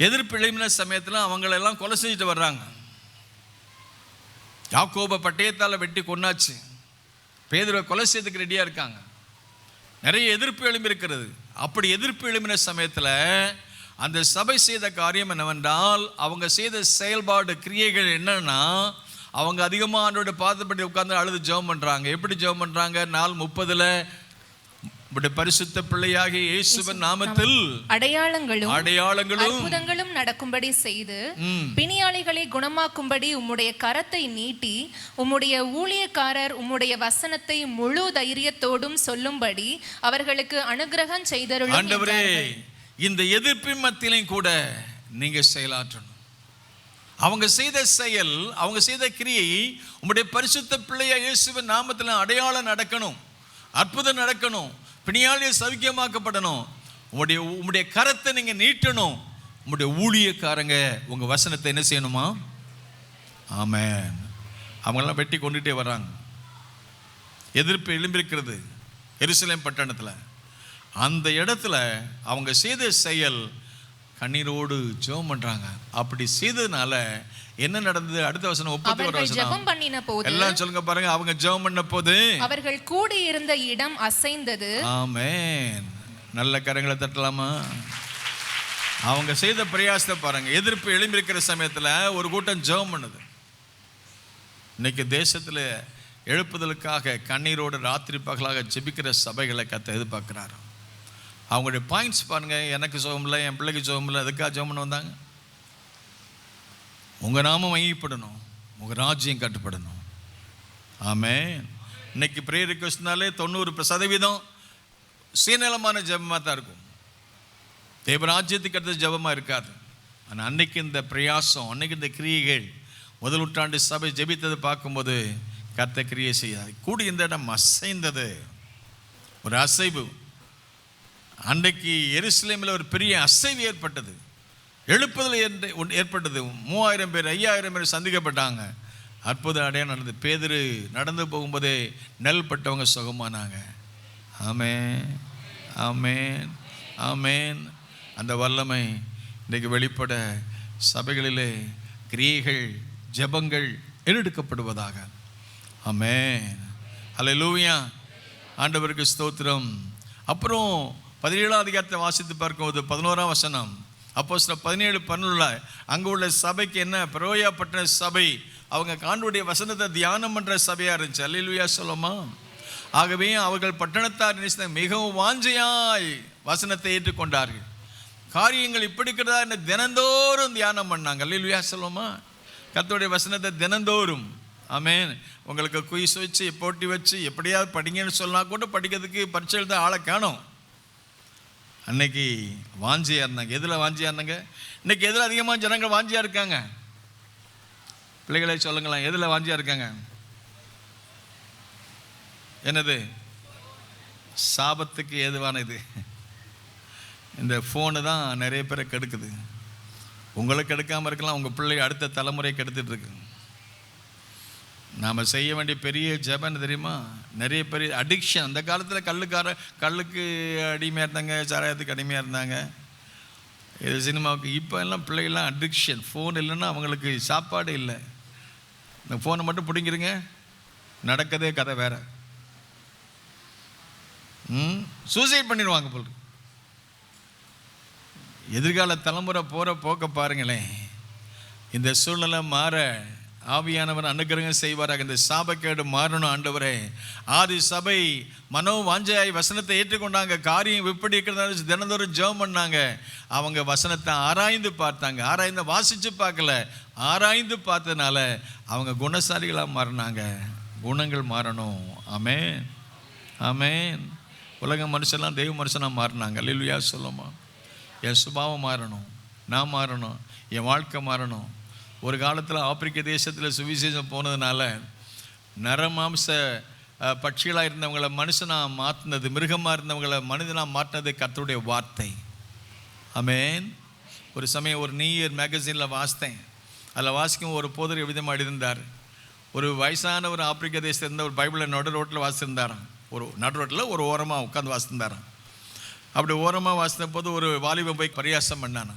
எதிர்ப்பு எழும்பின சமயத்தில் அவங்களெல்லாம் கொலை செஞ்சுட்டு வர்றாங்க. யாக்கோபை பட்டயத்தால் வெட்டி கொன்னாச்சு, பேதுருவை கொலை செய்யறதுக்கு ரெடியாக இருக்காங்க. நிறைய எதிர்ப்பு எழும்பி இருக்கிறது. அப்படி எதிர்ப்பு எழும்பின சமயத்தில் அந்த சபை செய்த காரியம் என்னவென்றால், அவங்க செய்த செயல்பாடு, கிரியைகள் என்னன்னா, அவங்க அதிகமாக ஆண்டோட பாதப்படி உட்கார்ந்து அழுது ஜெபம் பண்ணுறாங்க. எப்படி ஜெபம் பண்ணுறாங்க? நாள் 30 பரிசுத்த பிள்ளையாகிய இயேசுவின் நாமத்தில் அடையாளங்களும் அற்புதங்களும் நடக்கும்படி செய்து பிணியாளிகளை குணமாக்கும்படி உம்முடைய கரத்தை நீட்டி உம்முடைய ஊழியக்காரர் உம்முடைய வசனத்தை முழு தைரியத்தோடும் சொல்லும்படி அவர்களுக்கு அனுக்கிரகம் செய்தருளும். ஆண்டவரே, இந்த எதிர்ப்பின் மத்தியிலும் கூட நீங்க செயலாற்றணும். அவங்க செய்த செயல், அவங்க செய்த கிரியை உம்முடைய பரிசுத்த பிள்ளையாகிய இயேசுவின் நாமத்தில் அடையாளம் நடக்கணும், அற்புதம் நடக்கணும், பிணியாளியை சௌக்கியமாக்கப்படணும். உம்முடைய கரத்தை நீங்க நீட்டணும். உம்முடைய ஊழியக்காரங்க உங்க வசனத்தை என்ன செய்யணுமா? ஆமென். அவங்கெல்லாம் வெட்டி கொண்டுட்டே வர்றாங்க. எதிர்ப்பு எழும்பியிருக்கிறது எருசலேம் பட்டணத்தில். அந்த இடத்துல அவங்க செய்த செயல், கண்ணீரோடு ஜெபம் பண்றாங்க. அப்படி செய்ததுனால என்ன நடந்தது? அடுத்த வசனம் 31 வசனம். ஜெபம் பண்ணின போது, எல்லாம் சொல்லுங்க பாருங்க, அவங்க ஜெபம் பண்ண போது அவர்கள் கூடி இருந்த இடம் அசைந்தது. ஆமென். நல்ல கரங்களை தட்டலாமா? அவங்க செய்த பிரயாசத்தை பாருங்க. எதிர்ப்பு எழும்பி இருக்கிற சமயத்தில் ஒரு கூட்டம் ஜெபம் பண்ணுது. இன்னைக்கு தேசத்தில் எழுப்புதலுக்காக கண்ணீரோடு ராத்திரி பகலாக ஜெபிக்கிற சபைகளை கத்த எதிர்பார்க்கிறாரு. அவங்களுடைய பாயிண்ட்ஸ் பாருங்க. எனக்கு ஜெபம் இல்லை, என் பிள்ளைக்கு ஜெபம் இல்லை, அதுக்காக ஜெபம் பண்ண வந்தாங்க. உங்கள் நாமம் மையப்படணும், உங்கள் ராஜ்யம் கட்டுப்படணும். ஆமென். இன்னைக்கு ப்ரேயர் ரிக்வெஸ்ட்னாலே 90% சுயநலமான ஜெபமாக தான் இருக்கும். தேவராஜ்யத்துக்கு அடுத்த ஜெபமாக இருக்காது. ஆனால் அன்னைக்கு இந்த பிரயாசம், அன்னைக்கு இந்த கிரியைகள், முதல் நூற்றாண்டு சபை ஜெபித்தது பார்க்கும்போது கர்த்தர் கிரியை செய்யாது. கூடி இந்த இடம் அசைந்தது, ஒரு அசைவு. அன்றைக்கு எருசலேமில் ஒரு பெரிய அசைவு ஏற்பட்டது, எழுப்புதல் ஏற்பட்டது. 3000 பேர் 5000 பேர் சந்திக்கப்பட்டாங்க. அற்புதம் அடையாளம் நடந்தது. பேதுரு நடந்து போகும்போதே நெல் பட்டவங்க சுகமானாங்க. ஆமென், ஆமென், ஆமென். அந்த வல்லமை இன்றைக்கு வெளிப்பட சபைகளிலே கிரியைகள், ஜெபங்கள் எடுக்கப்படுவதாக. ஆமென். ஹல்லேலூயா. ஆண்டவருக்கு ஸ்தோத்திரம். அப்புறம் 17ஆம் அதிகாரத்தை வாசித்து பார்க்கும்போது 11ஆம் வசனம், அப்போஸ்தலர் 17:11, அங்கே உள்ள சபைக்கு என்ன, பெரோயா பட்டண சபை, அவங்க ஆண்டவருடைய வசனத்தை தியானம் பண்ணுற சபையாக இருந்துச்சு. அல்லேலூயா சொல்லுமா. ஆகவே அவர்கள் பட்டணத்தார் நினைச்ச மிகவும் வாஞ்சையாய் வசனத்தை ஏற்றுக்கொண்டார்கள். காரியங்கள் இப்படி இருக்கிறதா என்ன தினந்தோறும் தியானம் பண்ணாங்க. அல்லேலூயா சொல்லுமா. கர்த்தருடைய வசனத்தை தினந்தோறும். ஆமென். உங்களுக்கு குயிஸ் வச்சு போட்டி வச்சு எப்படியாவது படிங்கன்னு சொன்னா கூட படிக்கிறதுக்கு பரீட்சை எழுத ஆளை காணோம். அன்னைக்கு வாஞ்சியாக இருந்தாங்க. எதில் வாஞ்சியாக இருந்தாங்க? இன்னைக்கு எதில் அதிகமாக ஜனங்கள் வாஞ்சியாக இருக்காங்க? பிள்ளைகளை சொல்லுங்களேன், எதில் வாஞ்சியாக இருக்காங்க? என்னது? சாபத்துக்கு ஏதுவான இது இந்த ஃபோனு தான் நிறைய பேரை கெடுக்குது. உங்களுக்கு கெடுக்காமல் இருக்கலாம், உங்கள் பிள்ளை அடுத்த தலைமுறை கெடுத்துட்டு இருக்கு. நாம் செய்ய வேண்டிய பெரிய ஜெபம் தெரியுமா? நிறைய பெரிய அடிக்ஷன். அந்த காலத்தில் கல்லுக்கு அடிமையாக இருந்தாங்க, சாராயத்துக்கு அடிமையாக இருந்தாங்க, இது சினிமாவுக்கு. இப்போ எல்லாம் பிள்ளைகள்லாம் அடிக்ஷன். ஃபோன் இல்லைன்னா அவங்களுக்கு சாப்பாடு இல்லை. இந்த ஃபோனை மட்டும் பிடிங்கிருங்க, நடக்கதே கதை வேற. சூசைட் பண்ணிடுவாங்க போல். எதிர்கால தலைமுறை போகிற போக்க பாருங்களேன். இந்த சூழ்நிலை மாற ஆவியானவர் அனுக்கிரகம் செய்வாராக. இந்த சாபக்கேடு மாறணும் ஆண்டவரே. ஆதி சபை மனோ வாஞ்சையாய் வசனத்தை ஏற்றுக்கொண்டாங்க. காரியம் எப்படி இருக்கிறதால தினந்தோறும் ஜெபம் பண்ணாங்க. அவங்க வசனத்தை ஆராய்ந்து பார்த்தாங்க. ஆராய்ந்து வாசித்து பார்க்கல, ஆராய்ந்து பார்த்ததுனால அவங்க குணசாலிகளாக மாறினாங்க. குணங்கள் மாறணும். ஆமென், ஆமென். உலக மனுஷன்லாம் தெய்வ மனுஷனாக மாறினாங்க. அல்லேலூயா சொல்லுமா. என் சுபாவம் மாறணும், நான் மாறணும், என் வாழ்க்கை மாறணும். ஒரு காலத்தில் ஆப்பிரிக்க தேசத்தில் சுவிசேஷம் போனதுனால நரமாம்ச பட்சிகளாக இருந்தவங்களை மனுஷனாக மாற்றினது, மிருகமாக இருந்தவங்களை மனிதனாக மாற்றினது கர்த்தருடைய வார்த்தை. ஆமென். ஒரு சமயம் ஒரு நியூ இயர் மேகசினில் வாசித்தேன். அதில் வாசிக்கும் ஒரு போதர் விதமாக இருந்தார். ஒரு வயசான ஒரு ஆப்பிரிக்க தேசத்தில் இருந்த ஒரு பைபிளை நடு ரோட்டில் வாசித்திருந்தாராம். ஒரு நடு ரோட்டில் ஒரு ஓரமாக உட்காந்து வாசித்திருந்தாராம். அப்படி ஓரமாக வாசித்த போது ஒரு வாலிபன் போய் பரியாசம் பண்ணானா,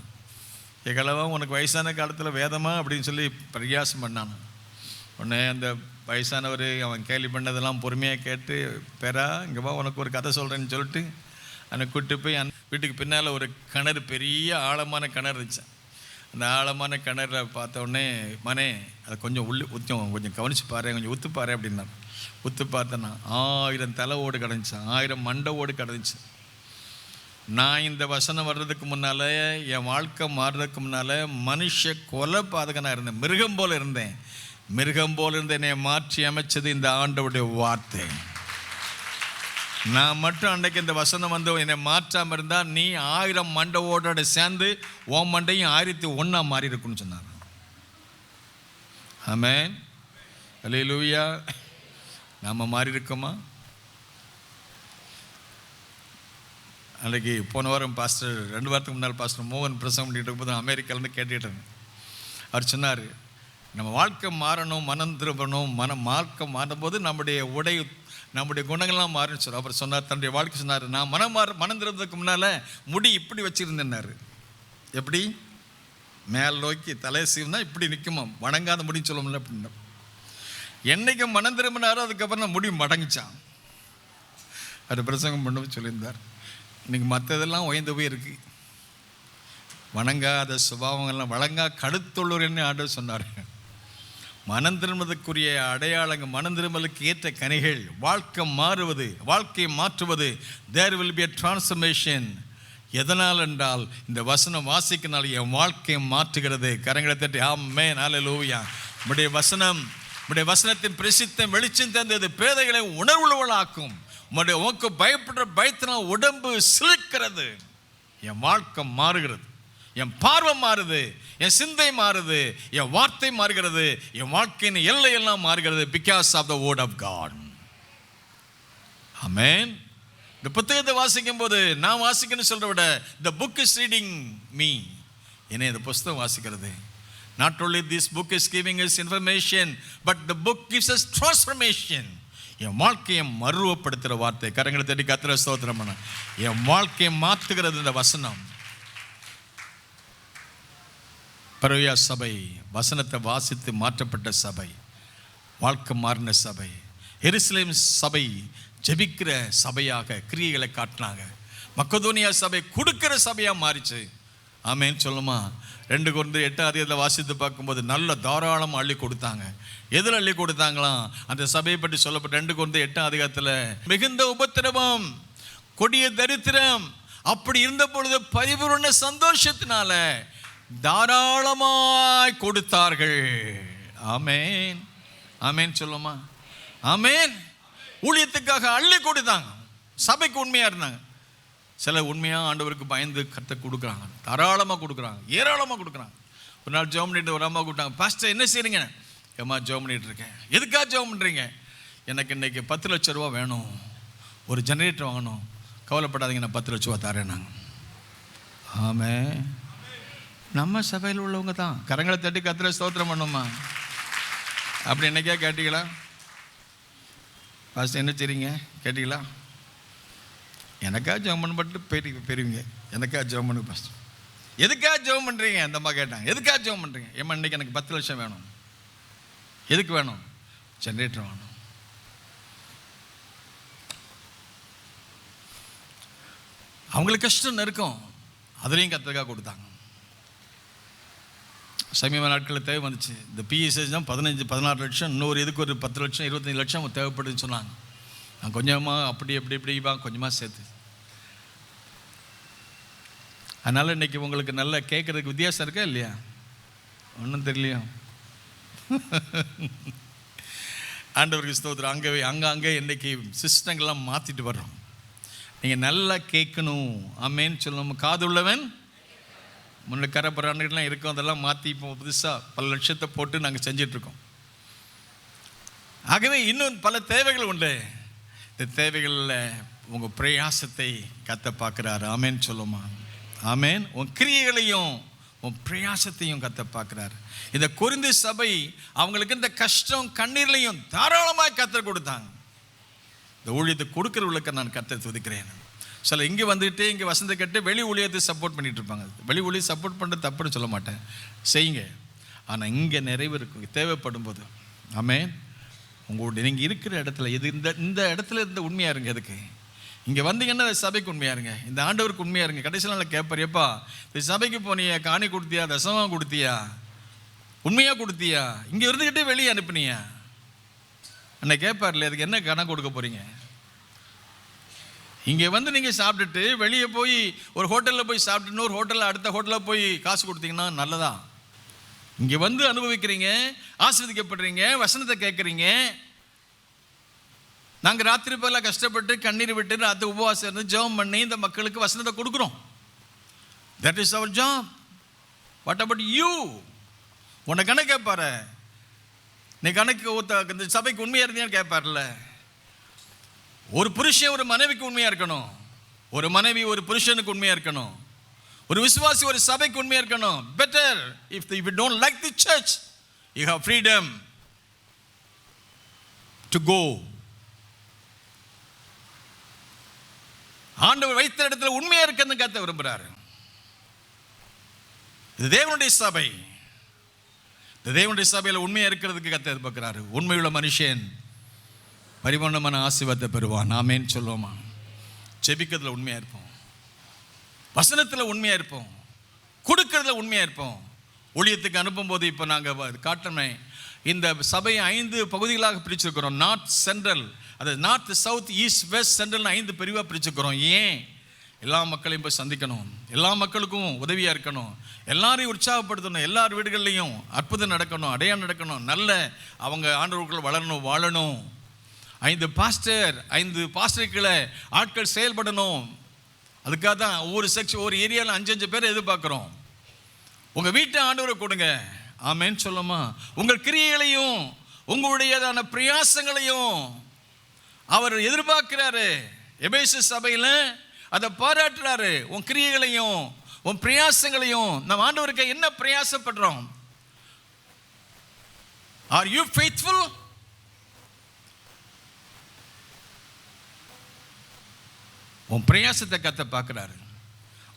எங்களவா உனக்கு வயசான காலத்தில் வேதமா அப்படின்னு சொல்லி பரியாசம் பண்ணானா. உடனே அந்த வயசானவர் அவன் கேள்வி பண்ணதெல்லாம் பொறுமையாக கேட்டு, பெறா இங்கே வா உனக்கு ஒரு கதை சொல்கிறேன்னு சொல்லிட்டு அவனை கூப்பிட்டு போய் வீட்டுக்கு பின்னால் ஒரு கிணறு, பெரிய ஆழமான கிணறு இருந்துச்சு. அந்த ஆழமான கிணறு பார்த்த உடனே, மனே அதை கொஞ்சம் கொஞ்சம் கவனிச்சு பாரு, கொஞ்சம் உத்து பாரு அப்படின்னா. உத்து பார்த்தேன்னா 1000 தலை ஓடு கிடந்துச்சு, 1000 மண்டை ஓடு கிடந்துச்சு. நான் இந்த வசனம் வர்றதுக்கு முன்னால், என் வாழ்க்கை மாறுறதுக்கு முன்னால் மனுஷ கொலை பாதகனாக இருந்தேன். மிருகம் போல் இருந்தேன். மிருகம் போல் இருந்த என்னை மாற்றி அமைச்சது இந்த ஆண்டவருடைய வார்த்தை. நான் மட்டும் அன்றைக்கு இந்த வசனம் வந்து என்னை மாற்றாமல் இருந்தால் நீ 1000 மண்டை ஓடோட சேர்ந்து உன் மண்டையும் 1001 மாறி இருக்குன்னு சொன்னாங்க. ஆமென், அல்லேலூயா. நாம் மாறி இருக்கோமா? அன்றைக்கி போன வாரம் பாஸ்டர், 2 வாரத்துக்கு முன்னால் பாஸ்டர் மோகன் பிரசங்கம் பண்ணிட்டு இருக்கும்போது அமெரிக்காலேருந்து கேட்டுக்கிட்டேன். அவர் சொன்னார், நம்ம வாழ்க்கை மாறணும், மனம் திரும்பணும். வாழ்க்கை மாறும்போது நம்முடைய குணங்கள்லாம் மாறுன்னு சொல்லுவார். அப்புறம் சொன்னார், தன்னுடைய வாழ்க்கை சொன்னார், நான் மனம் திரும்புறதுக்கு முன்னால் முடி இப்படி வச்சுருந்தேன்னாரு. எப்படி? மேல் நோக்கி தலையை சீவுனா இப்படி நிற்குமா, வணங்காத முடின்னு சொல்ல முடியல அப்படின்னா. என்னைக்கு மனம் திரும்பினாரோ அதுக்கப்புறம் நான் முடி மடங்கிச்சான். அது பிரசங்கம் பண்ண சொல்லியிருந்தார். இன்றைக்கி மற்றதெல்லாம் உயர்ந்து போய் இருக்கு. வணங்காத சுபாவங்கள்லாம் வழங்கா கடுத்துள்ளூர்னு ஆண்டவர் சொன்னார். மனம் திரும்புவதற்குரிய அடையாளங்கள், மனம் திரும்பலுக்கு ஏற்ற கனிகள், வாழ்க்கை மாறுவது, வாழ்க்கையை மாற்றுவது. There will be a transformation. எதனால் என்றால் இந்த வசனம் வாசிக்கனால என் வாழ்க்கையை மாற்றுகிறது. கரங்களை தட்டி ஆமென், ஹல்லேலூயா. உம்முடைய வசனத்தின் பிரசித்தம் வெளிச்சம் தந்தது பேதைகளை உணர்வுள்ளவளாக்கும். உனக்கு பயப்படுற பயத்தினால் உடம்பு சிலிர்க்கிறது. என் வாழ்க்கை மாறுகிறது, என் பார்வை மாறுது, என் சிந்தை மாறுது, என் வார்த்தை மாறுகிறது, என் வாழ்க்கையின் எல்லையெல்லாம் மாறுகிறது. Because of the word of God. ஆமென். இந்த புத்தகத்தை வாசிக்கும் போது நான் வாசிக்கணும்னு சொல்ற விட the book is reading me. என்னை இந்த புத்தகம் வாசிக்கிறது. Not only this book is giving us information, but the book gives us transformation. என் வாழ்க்கையை மறுவப்படுத்துகிற வார்த்தை. கரங்களை தட்டி கர்த்தரை ஸ்தோத்திரம் பண்ண. என் வாழ்க்கையை மாற்றுகிறது இந்த வசனம். பெரோயா சபை வசனத்தை வாசித்து மாற்றப்பட்ட சபை. வாழ்க்கை மாறின சபை. எருசலேம் சபை ஜெபிக்கிற சபையாக கிரியைகளை காட்டினாங்க. மக்கதோனியா சபை கொடுக்கிற சபையாக மாறிச்சு. ஆமேன்னு சொல்லுமா. 2 Corinthians 8 வாசித்து பார்க்கும்போது நல்ல தாராளமாக அள்ளி கொடுத்தாங்க. எதில் அள்ளி கொடுத்தாங்களாம்? அந்த சபையை பற்றி சொல்லப்பட்ட 2 Corinthians 8 மிகுந்த உபத்திரவம், கொடிய தரித்திரம், அப்படி இருந்த பொழுது பரிபூரண சந்தோஷத்தினால தாராளமாய் கொடுத்தார்கள். ஆமேன், ஆமேன் சொல்லுமா. ஆமேன். ஊழியத்துக்காக அள்ளி கொடுத்தாங்க. சபைக்கு உண்மையாக இருந்தாங்க. சில உண்மையாக ஆண்டவருக்கு பயந்து கத்த கொடுக்குறாங்க, தாராளமாக கொடுக்குறாங்க, ஏராளமாக கொடுக்குறாங்க. ஒரு நாள் ஜெபம் பண்ணிட்டு ஒரு அம்மா கூப்பிட்டாங்க, பாஸ்டர் என்ன செய்றீங்க? ஏம்மா ஜெபம் பண்ணிட்டு இருக்கேன். எதுக்காக ஜெபம் பண்ணுறீங்க? எனக்கு இன்னைக்கு 10 லட்ச ரூபா வேணும், ஒரு ஜெனரேட்டர் வாங்கணும். கவலைப்படாதீங்க, நான் 10 லட்ச ரூபா தரேன். நாங்கள் ஆமே, நம்ம சபையில் உள்ளவங்க தான். கரங்களை தட்டி கத்திர ஸ்தோத்திரம் பண்ணுமா. அப்படி என்னைக்கா கேட்டீங்களா? பாஸ்டர் என்ன செய்றீங்க கேட்டீங்களா? எனக்கா ஜெபம் பண்ணப்பட்டு பெரியவங்க எனக்கா ஜெபம் பண்ணு பாஸ்டர். எதுக்காக ஜெபம் பண்ணுறீங்க? அந்த அம்மா கேட்டாங்க, எதுக்காக ஜெபம் பண்ணுறீங்க? ஏம்மா இன்னைக்கு எனக்கு 10 லட்சம் வேணும். எதுக்கு வேணும்? ஜெனரேட்டர் வேணும். அவங்களுக்கு கஷ்டம் இருக்கும், அதுலேயும் கத்திரிக்காய் கொடுத்தாங்க. சமீப நாட்களில் தேவை வந்துச்சு. இந்த பிஎஸ்எஸ் தான் 15-16 லட்சம், இன்னொரு இதுக்கு ஒரு 10 லட்சம் 25 லட்சம் தேவைப்படுதுன்னு சொன்னாங்க. நான் கொஞ்சமாக அப்படி கொஞ்சமாக சேர்த்து. அதனால் இன்றைக்கி உங்களுக்கு நல்லா கேட்குறதுக்கு வித்தியாசம் இருக்கா இல்லையா? ஒன்றும் தெரியலையா? ஆண்டவருக்கு ஸ்தோத்திரம். அங்கே இன்றைக்கி சிஸ்டங்கள்லாம் மாற்றிட்டு வர்றோம். நீங்கள் நல்லா கேட்கணும். ஆமேன்னு சொல்லணும். காது உள்ளவன் முன்ன கரப்பரான்லாம் இருக்கும், அதெல்லாம் மாற்றி இப்போ புதுசாக பல லட்சத்தை போட்டு நாங்கள் செஞ்சிட்ருக்கோம். ஆகவே இன்னும் பல தேவைகள் உண்டு. இந்த தேவைகளில் உங்கள் பிரயாசத்தை கத்த பார்க்குறாரு. ஆமேன்னு சொல்லுமா. ஆமேன். உன் கிரியைகளையும் உன் பிரயாசத்தையும் கத்த பார்க்குறாரு. இந்த கொரிந்து சபை அவங்களுக்கு இந்த கஷ்டம் கண்ணீர்லையும் தாராளமாக கத்தர் கொடுத்தாங்க. இந்த ஊழியத்தை கொடுக்குறவர்களுக்கு நான் கத்தர் துதிக்கிறேன். சில இங்கே வந்துட்டு இங்கே வசந்த கட்டு வெளி ஊழியத்தை சப்போர்ட் பண்ணிட்டு இருப்பாங்க. வெளி ஊழியை சப்போர்ட் பண்ணுறது தப்புன்னு சொல்ல மாட்டேன், செய்யுங்க. ஆனால் இங்கே நிறைவு இருக்கு தேவைப்படும் போது. ஆமேன். உங்களுடைய நீங்கள் இருக்கிற இடத்துல இது இந்த இடத்துல இருந்த உண்மையாக இருங்க. எதுக்கு இங்கே வந்தீங்கன்னா சபைக்கு உண்மையாக இருங்க, இந்த ஆண்டவருக்கு உண்மையாக இருங்க. கடைசி நாளில் கேட்பார், எப்பா இந்த சபைக்கு போனியா, காணி கொடுத்தியா, தசமாக கொடுத்தியா, உண்மையாக கொடுத்தியா, இங்கே இருந்துக்கிட்டே வெளியே அனுப்புனியா? அன்னை கேட்பார்ல, அதுக்கு என்ன கணக்கு கொடுக்க போகிறீங்க? இங்கே வந்து நீங்கள் சாப்பிட்டுட்டு வெளியே போய் ஒரு ஹோட்டலில் போய் சாப்பிட்டு இன்னொரு ஹோட்டலில் அடுத்த ஹோட்டலில் போய் காசு கொடுத்தீங்கன்னா நல்லதா? இங்கே வந்து அனுபவிக்கிறீங்க, ஆசீர்வதிக்கப்படுறீங்க, வசனத்தை கேட்குறீங்க. நாங்கள் ராத்திரி போல கஷ்டப்பட்டு கண்ணீர் விட்டு ராத்திரி உபவாசம் இருந்து ஜெபம் பண்ணி இந்த மக்களுக்கு வசனத்தை கொடுக்குறோம். That is our job. What about you? உன்னை கணக்கு கேட்பாரு. நீ கணக்கு இந்த சபைக்கு உண்மையாக இருந்தீங்கன்னு கேட்பார்ல. ஒரு புருஷன் ஒரு மனைவிக்கு உண்மையாக இருக்கணும், ஒரு மனைவி ஒரு புருஷனுக்கு உண்மையாக இருக்கணும், ஒரு விசுவாசி ஒரு சபைக்கு உண்மையாக இருக்கணும். Better if you don't like the church, you have freedom to go. ஆண்டவர் வைத்த இடத்துல உண்மையாக இருக்குன்னு கத்த விரும்புகிறாரு. இது தேவனுடைய சபை. இந்த தேவனுடைய சபையில் உண்மையாக இருக்கிறதுக்கு கத்த எதிர்பார்க்கிறாரு. உண்மையுள்ள மனுஷன் பரிபூர்ணமான ஆசீர்வாதத்தை பெறுவான். ஆமேன்னு சொல்லுவோமா. ஜெபிக்கிறதுல உண்மையாக இருப்போம், வசனத்தில் உண்மையாக இருப்போம், கொடுக்கறதுல உண்மையாக இருப்போம். ஊழியத்துக்கு அனுப்பும்போது இப்போ நாங்கள் காட்டமே இந்த சபையை 5 பகுதிகளாக பிரிச்சிருக்கிறோம். நார்த் சென்ட்ரல், அது north south east west central 5 பிரிவாக பிரிச்சுக்கிறோம். ஏன்? எல்லா மக்களையும் போய் சந்திக்கணும், எல்லா மக்களுக்கும் உதவியாக இருக்கணும், எல்லாரையும் உற்சாகப்படுத்தணும், எல்லார் வீடுகள்லையும் அற்புதம் நடக்கணும், அடையாளம் நடக்கணும், நல்ல அவங்க ஆண்டவர்கள் வளரணும், வாழணும். 5 பாஸ்டர்களை ஆட்கள் செயல்படணும். அதுக்காக தான் ஒவ்வொரு செக்ஷன் ஒரு ஏரியாவில் 5 பேர் எதிர்பார்க்குறோம். உங்கள் வீட்டை ஆண்டவரை கொடுங்க. ஆமேன்னு சொல்லுமா. உங்கள் கிரியைகளையும் உங்களுடையதான பிரயாசங்களையும் அவர் எதிர்பார்க்கிறாரு. எபேசு சபையில் அதை பாராட்டுறாரு. உன் கிரியைகளையும் உன் பிரயாசங்களையும் நம்ம ஆண்டவருக்கு என்ன பிரயாசப்படுறோம்? Are you faithful? உன் பிரயாசத்தை கத்த பார்க்கிறாரு,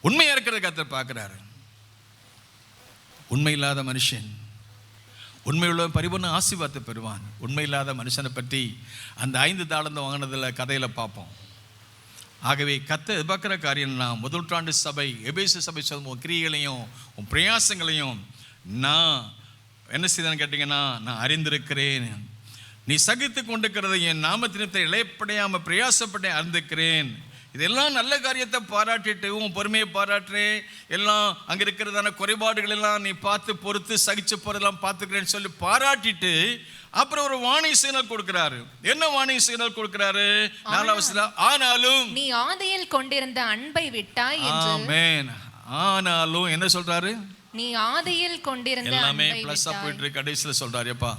உண்மையா இருக்கிறத கத்த பார்க்கிறாரு. உண்மை இல்லாத மனுஷன் உண்மையுள்ள பரிபூர்ண ஆசீர்வாதத்தை பெறுவான். உண்மை இல்லாத மனுஷனை பற்றி அந்த 5 தாளந்து வாங்கினதில் கதையில் பார்ப்போம். ஆகவே கர்த்தர் எதிர்பார்க்கிற காரியம்னா முதல்நூற்றாண்டு சபை எபேசு சபை சொல்லும் உன் கிரியைகளையும் உன் பிரயாசங்களையும் நான் என்ன செய்தேன்னு கேட்டிங்கன்னா, நான் அறிந்திருக்கிறேன். நீ சகித்து கொண்டிருக்கிறது என் நாமத்தினத்தை இழைப்படையாமல் பிரயாசப்பட்டு அறிந்திருக்கிறேன். இதெல்லாம் நல்ல காரியத்தை பாராட்டிட்டு உன் பொறுமையை பாராட்டுறேன், எல்லாம் அங்கே இருக்கிறதான குறைபாடுகள் எல்லாம் நீ பார்த்து பொறுத்து சகிச்சு போகிறதெல்லாம் பார்த்துக்கிறேன்னு சொல்லி பாராட்டிட்டு அப்புறம் ஒரு வார்னிங் சிக்னல் கொடுக்கிறாரு. என்ன வார்னிங் சிக்னல் கொடுக்கிறாரு? 4வது, ஆனாலும் நீ ஆதியில் கொண்டிருந்த அன்பை விட்டாய் என்று. ஆமென். ஆனாலும் என்ன சொல்றாரு? நீ ஆதியில் கொண்டிருந்த எல்லாமே அன்பை பிளஸ்ஸா விட்டாய். போயிட்டு இருக்கு. கடைசியில் சொல்றாரு, எப்பா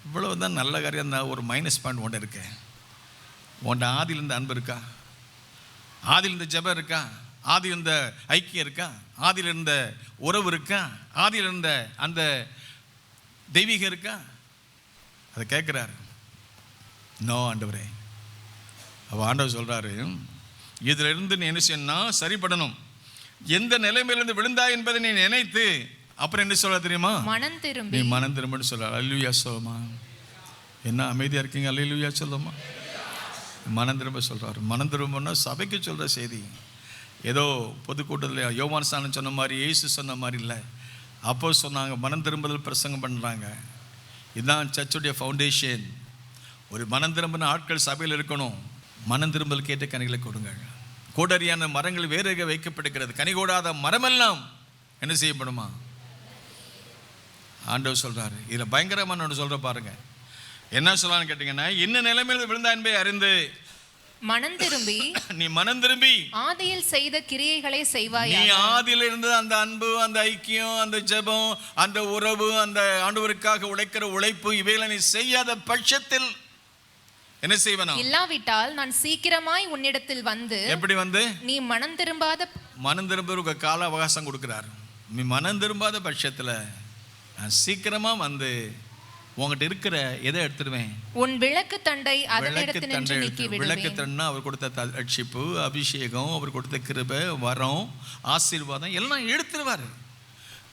இவ்வளவுதான் நல்ல காரியம் தான், ஒரு மைனஸ் பாயிண்ட் ஒன்று இருக்கு. உன்ட ஆதியில் இருந்த அன்பு இருக்கா? ஆதியில் இருந்த ஜெபம் இருக்கா? ஆதியில் இருந்த ஐக்கியம் இருக்கா? ஆதியில் இருந்த உறவு இருக்கா? ஆதியில் இருந்த அந்த தெய்வீகம் இருக்கா? அதை கேட்குறாரு. நோ ஆண்டவரே. ஆண்டவர் சொல்றாரு, இதுல இருந்து நீ என்ன செய்யணும்னா சரிப்படணும். எந்த நிலைமையிலிருந்து விழுந்தாய் என்பதை நீ நினைத்து அப்புறம் என்ன சொல்ல தெரியுமா? மனம் திரும்பி. நீ மனம் திரும்பன்னு சொல்ற. அல்லேலூயா சொல்லுமா. என்ன அமைதியா இருக்கீங்க? அல்லேலூயா சொல்லுமா. மனம் திரும்ப சொல்றாரு. மனம் திரும்பன்னா சபைக்கு சொல்ற செய்தி. ஏதோ பொதுக்கூட்டத்தில் யோவான் ஸ்நானன் சொன்ன மாதிரி, இயேசு சொன்ன மாதிரி இல்லை. அப்போ சொன்னாங்க மனம் திரும்புதல் பிரசங்கம் பண்ணுறாங்க. இதுதான் சர்ச்சுடைய ஃபவுண்டேஷன். ஒரு மனம் திரும்பின ஆட்கள் சபையில் இருக்கணும். மனம் திரும்பல் கேட்ட கனிகளை கொடுங்கள். கோடரியான மரங்கள் வேறு வைக்கப்படுகிறது, கனி கூடாத மரமெல்லாம் என்ன செய்யப்படுமா? ஆண்டவர் சொல்றாரு. இதில் பயங்கரமான ஒன்று சொல்ற பாருங்க. என்ன சொல்லலான்னு கேட்டீங்கன்னா, என்ன நிலைமையில் விழுந்தா என்பதை அறிந்து மனம் திரும்பி நீ மனம் திரும்பி ஆதியில் செய்த கிரியைகளை செய்வாய். நீ ஆதியில் இருந்து அந்த அன்பு, அந்த ஐக்கியம், அந்த ஜெபம், அந்த உறவு, அந்த ஆண்டவருக்காக உழைக்கிற உழைப்பு, இவைகளை நீ செய்யாத பட்சத்தில் என்ன செய்வனா? இல்லாவிட்டால் நான் சீக்கிரமாய் உன்னிடத்தில் வந்து. எப்படி வந்து? நீ மனம் திரும்பாத. மனம் திரும்ப கால அவகாசம் கொடுக்கிறார். நீ மனம் திரும்பாத பட்சத்துல நான் சீக்கிரமா வந்து உங்ககிட்ட இருக்கிற எதை எடுத்துருவேன்? உன் விளக்கு தண்டை அதனிடத்தினின்று நீக்கி விடுவேன். விளக்கு தண்டை அவர் கொடுத்த ரட்சிப்பு, அபிஷேகம், அவர் கொடுத்த கிருபை, வரம், ஆசீர்வாதம் எல்லாம் எடுத்துருவாரு.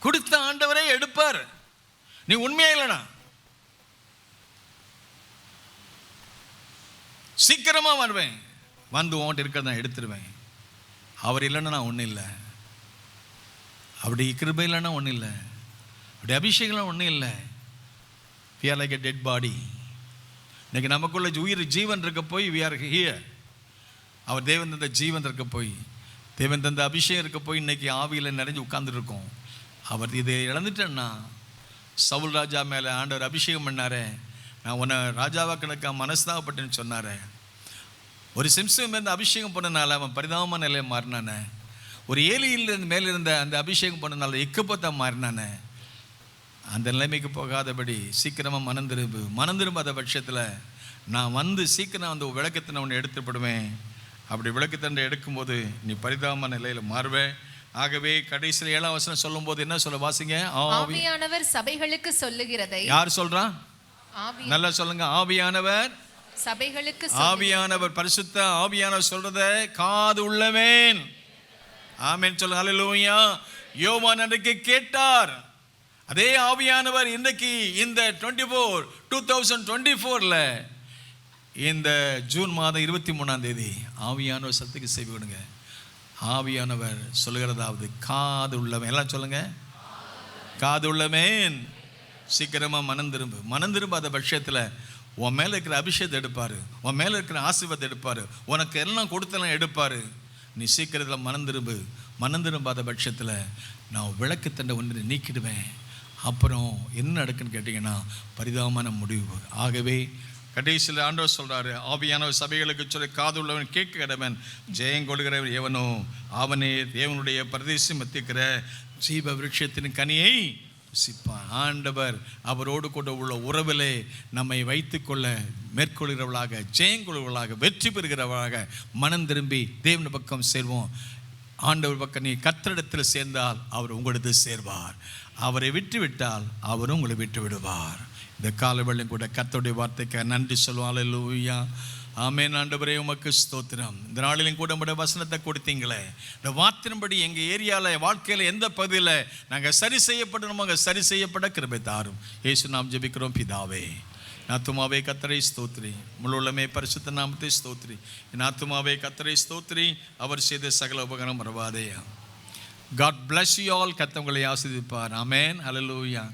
கொடுத்த ஆண்டவரே எடுப்பார். நீ உண்மையா இல்லைனா சீக்கிரமா வருவேன், வந்து உன்கிட்ட இருக்கிறத நான் எடுத்துருவேன். அவர் இல்லைன்னா நான் ஒன்றும் இல்லை. அப்படி கிருபை இல்லைன்னா ஒன்றும் இல்லை. அப்படி அபிஷேகம் ஒன்றும் இல்லை. we are like a dead body. இன்னைக்கு நமக்குள்ள உயிர் ஜீவன் இருக்க போய் we are here. அவர் தேவன் தந்த ஜீவன் இருக்க போய், தேவன் தந்த அபிஷேகம் இருக்க போய் இன்னைக்கு ஆவியில் நிறைஞ்சு உட்கார்ந்துருக்கோம். அவர் இதை இழந்துட்டேன்னா, சவுல் ராஜா மேலே ஆண்டவர் அபிஷேகம் பண்ணாரே, நான் உன்னை ராஜாவா கணக்கா மனஸ்தாபப்பட்டேன்னு சொன்னாரே. ஒரு சிம்சன் மேலே அபிஷேகம் பண்ணனால அவன் பரிதாபமான நிலையை மாறினானே. ஒரு ஏலியில் மேலே இருந்த அந்த அபிஷேகம் பண்ணனால எக்கப்பத்தா மாறினானே. அந்த நிலைமைக்கு போகாதபடி சீக்கிரமாக மனம் திரும்பாத பட்சத்தில் நான் வந்து சீக்கிரம் அந்த விளக்கத்தை உன்னை எடுத்துப்படுவேன். அப்படி விளக்கத்தண்டை எடுக்கும்போது நீ பரிதாபமான நிலையில் மாறுவேன். ஆகவே கடைசியில் 7ஆம் வசனம் சொல்லும் போது என்ன சொல்ல வாசிங்க? ஆவியானவர் சபைகளுக்கு சொல்லுகிறதை. யார் சொல்றா? நல்லா சொல்லுங்க. ஆவியானவர் சபைகளுக்கு. ஆவியானவர் பரிசுத்த ஆவியானவர் சொல்றத காது உள்ளவன் ஆமென் சொல்லுங்க. ஹல்லேலூயா. யோவான் அன்றைக்கு கேட்டார். அதே ஆவியானவர் இன்றைக்கு இந்த 2024ல இந்த ஜூன் மாதம் 23ஆம் தேதி ஆவியானவர் சத்துக்கு செவி கொடுங்க. ஆவியானவர் சொல்லுகிறதாவது காது உள்ளவன். எல்லாம் சொல்லுங்க. காது உள்ளவன் சீக்கிரமாக மனம் திரும்பாத பட்சத்தில் உன் மேலே இருக்கிற அபிஷேகத்தை எடுப்பார், உன் மேலே இருக்கிற ஆசீர்வாதத்தை எடுப்பார், உனக்கு எல்லாம் கொடுத்தெல்லாம் எடுப்பார். நீ சீக்கிரத்தில் மனம் திரும்பாத பட்சத்தில் நான் விளக்குத்தண்டை ஒன்று நீக்கிடுவேன். அப்புறம் என்ன நடக்குன்னு கேட்டிங்கன்னா பரிதாபமான முடிவு. ஆகவே கடைசியில் ஆண்டவர் சொல்கிறாரு, ஆவியானவர் சபைகளுக்கு சொல்லி காது உள்ளவன் கேட்க கடவன், ஜெயம் கொள்கிறவன் எவனோ அவனே தேவனுடைய பிரதேசம் மத்திக்கிற ஜீவ விருட்சத்தின் கனியை சிப்பான். ஆண்டவர் அவரோடு கூட உள்ள உறவிலே நம்மை வைத்துக்கொள்ள மேற்கொள்கிறவர்களாக, ஜெயங்கொள்கிறவர்களாக, வெற்றி பெறுகிறவர்களாக மனம் திரும்பி தேவன் பக்கம் சேர்வோம். ஆண்டவர் பக்கம் நீ கர்த்தரிடத்தில் சேர்ந்தால் அவர் உங்களுக்கு சேர்வார். அவரை விட்டு விட்டால் அவரும் உங்களை விட்டு விடுவார். இந்த காலவெளியும் கூட கர்த்தருடைய வார்த்தைக்கு நன்றி சொல்லுவோம். அல்லேலூயா, ஆமென். ஆண்டவரே உமக்கு ஸ்தோத்திரம். இந்த நாளிலும் கூட உங்களுடைய வசனத்தை கொடுத்தீங்களே, இந்த வார்த்தையின்படி எங்கள் ஏரியாவில் வாழ்க்கையில் எந்த பகுதியில் நாங்கள் சரி செய்யப்படணுமோ அங்கே சரி செய்யப்பட கிருபை தாரும். இயேசு நாம் ஜெபிக்கிறோம் பிதாவே. என் ஆத்துமாவே கர்த்தரை ஸ்தோத்திரி, முழு உள்ளமே பரிசுத்த நாமத்தை ஸ்தோத்திரி. என் ஆத்துமாவே கர்த்தரை ஸ்தோத்திரி, அவர் செய்த சகல உபகாரம் மறவாதே. God bless you all. கர்த்தர் உங்களை ஆசீர்வதிப்பார். ஆமென். ஹல்லேலூயா.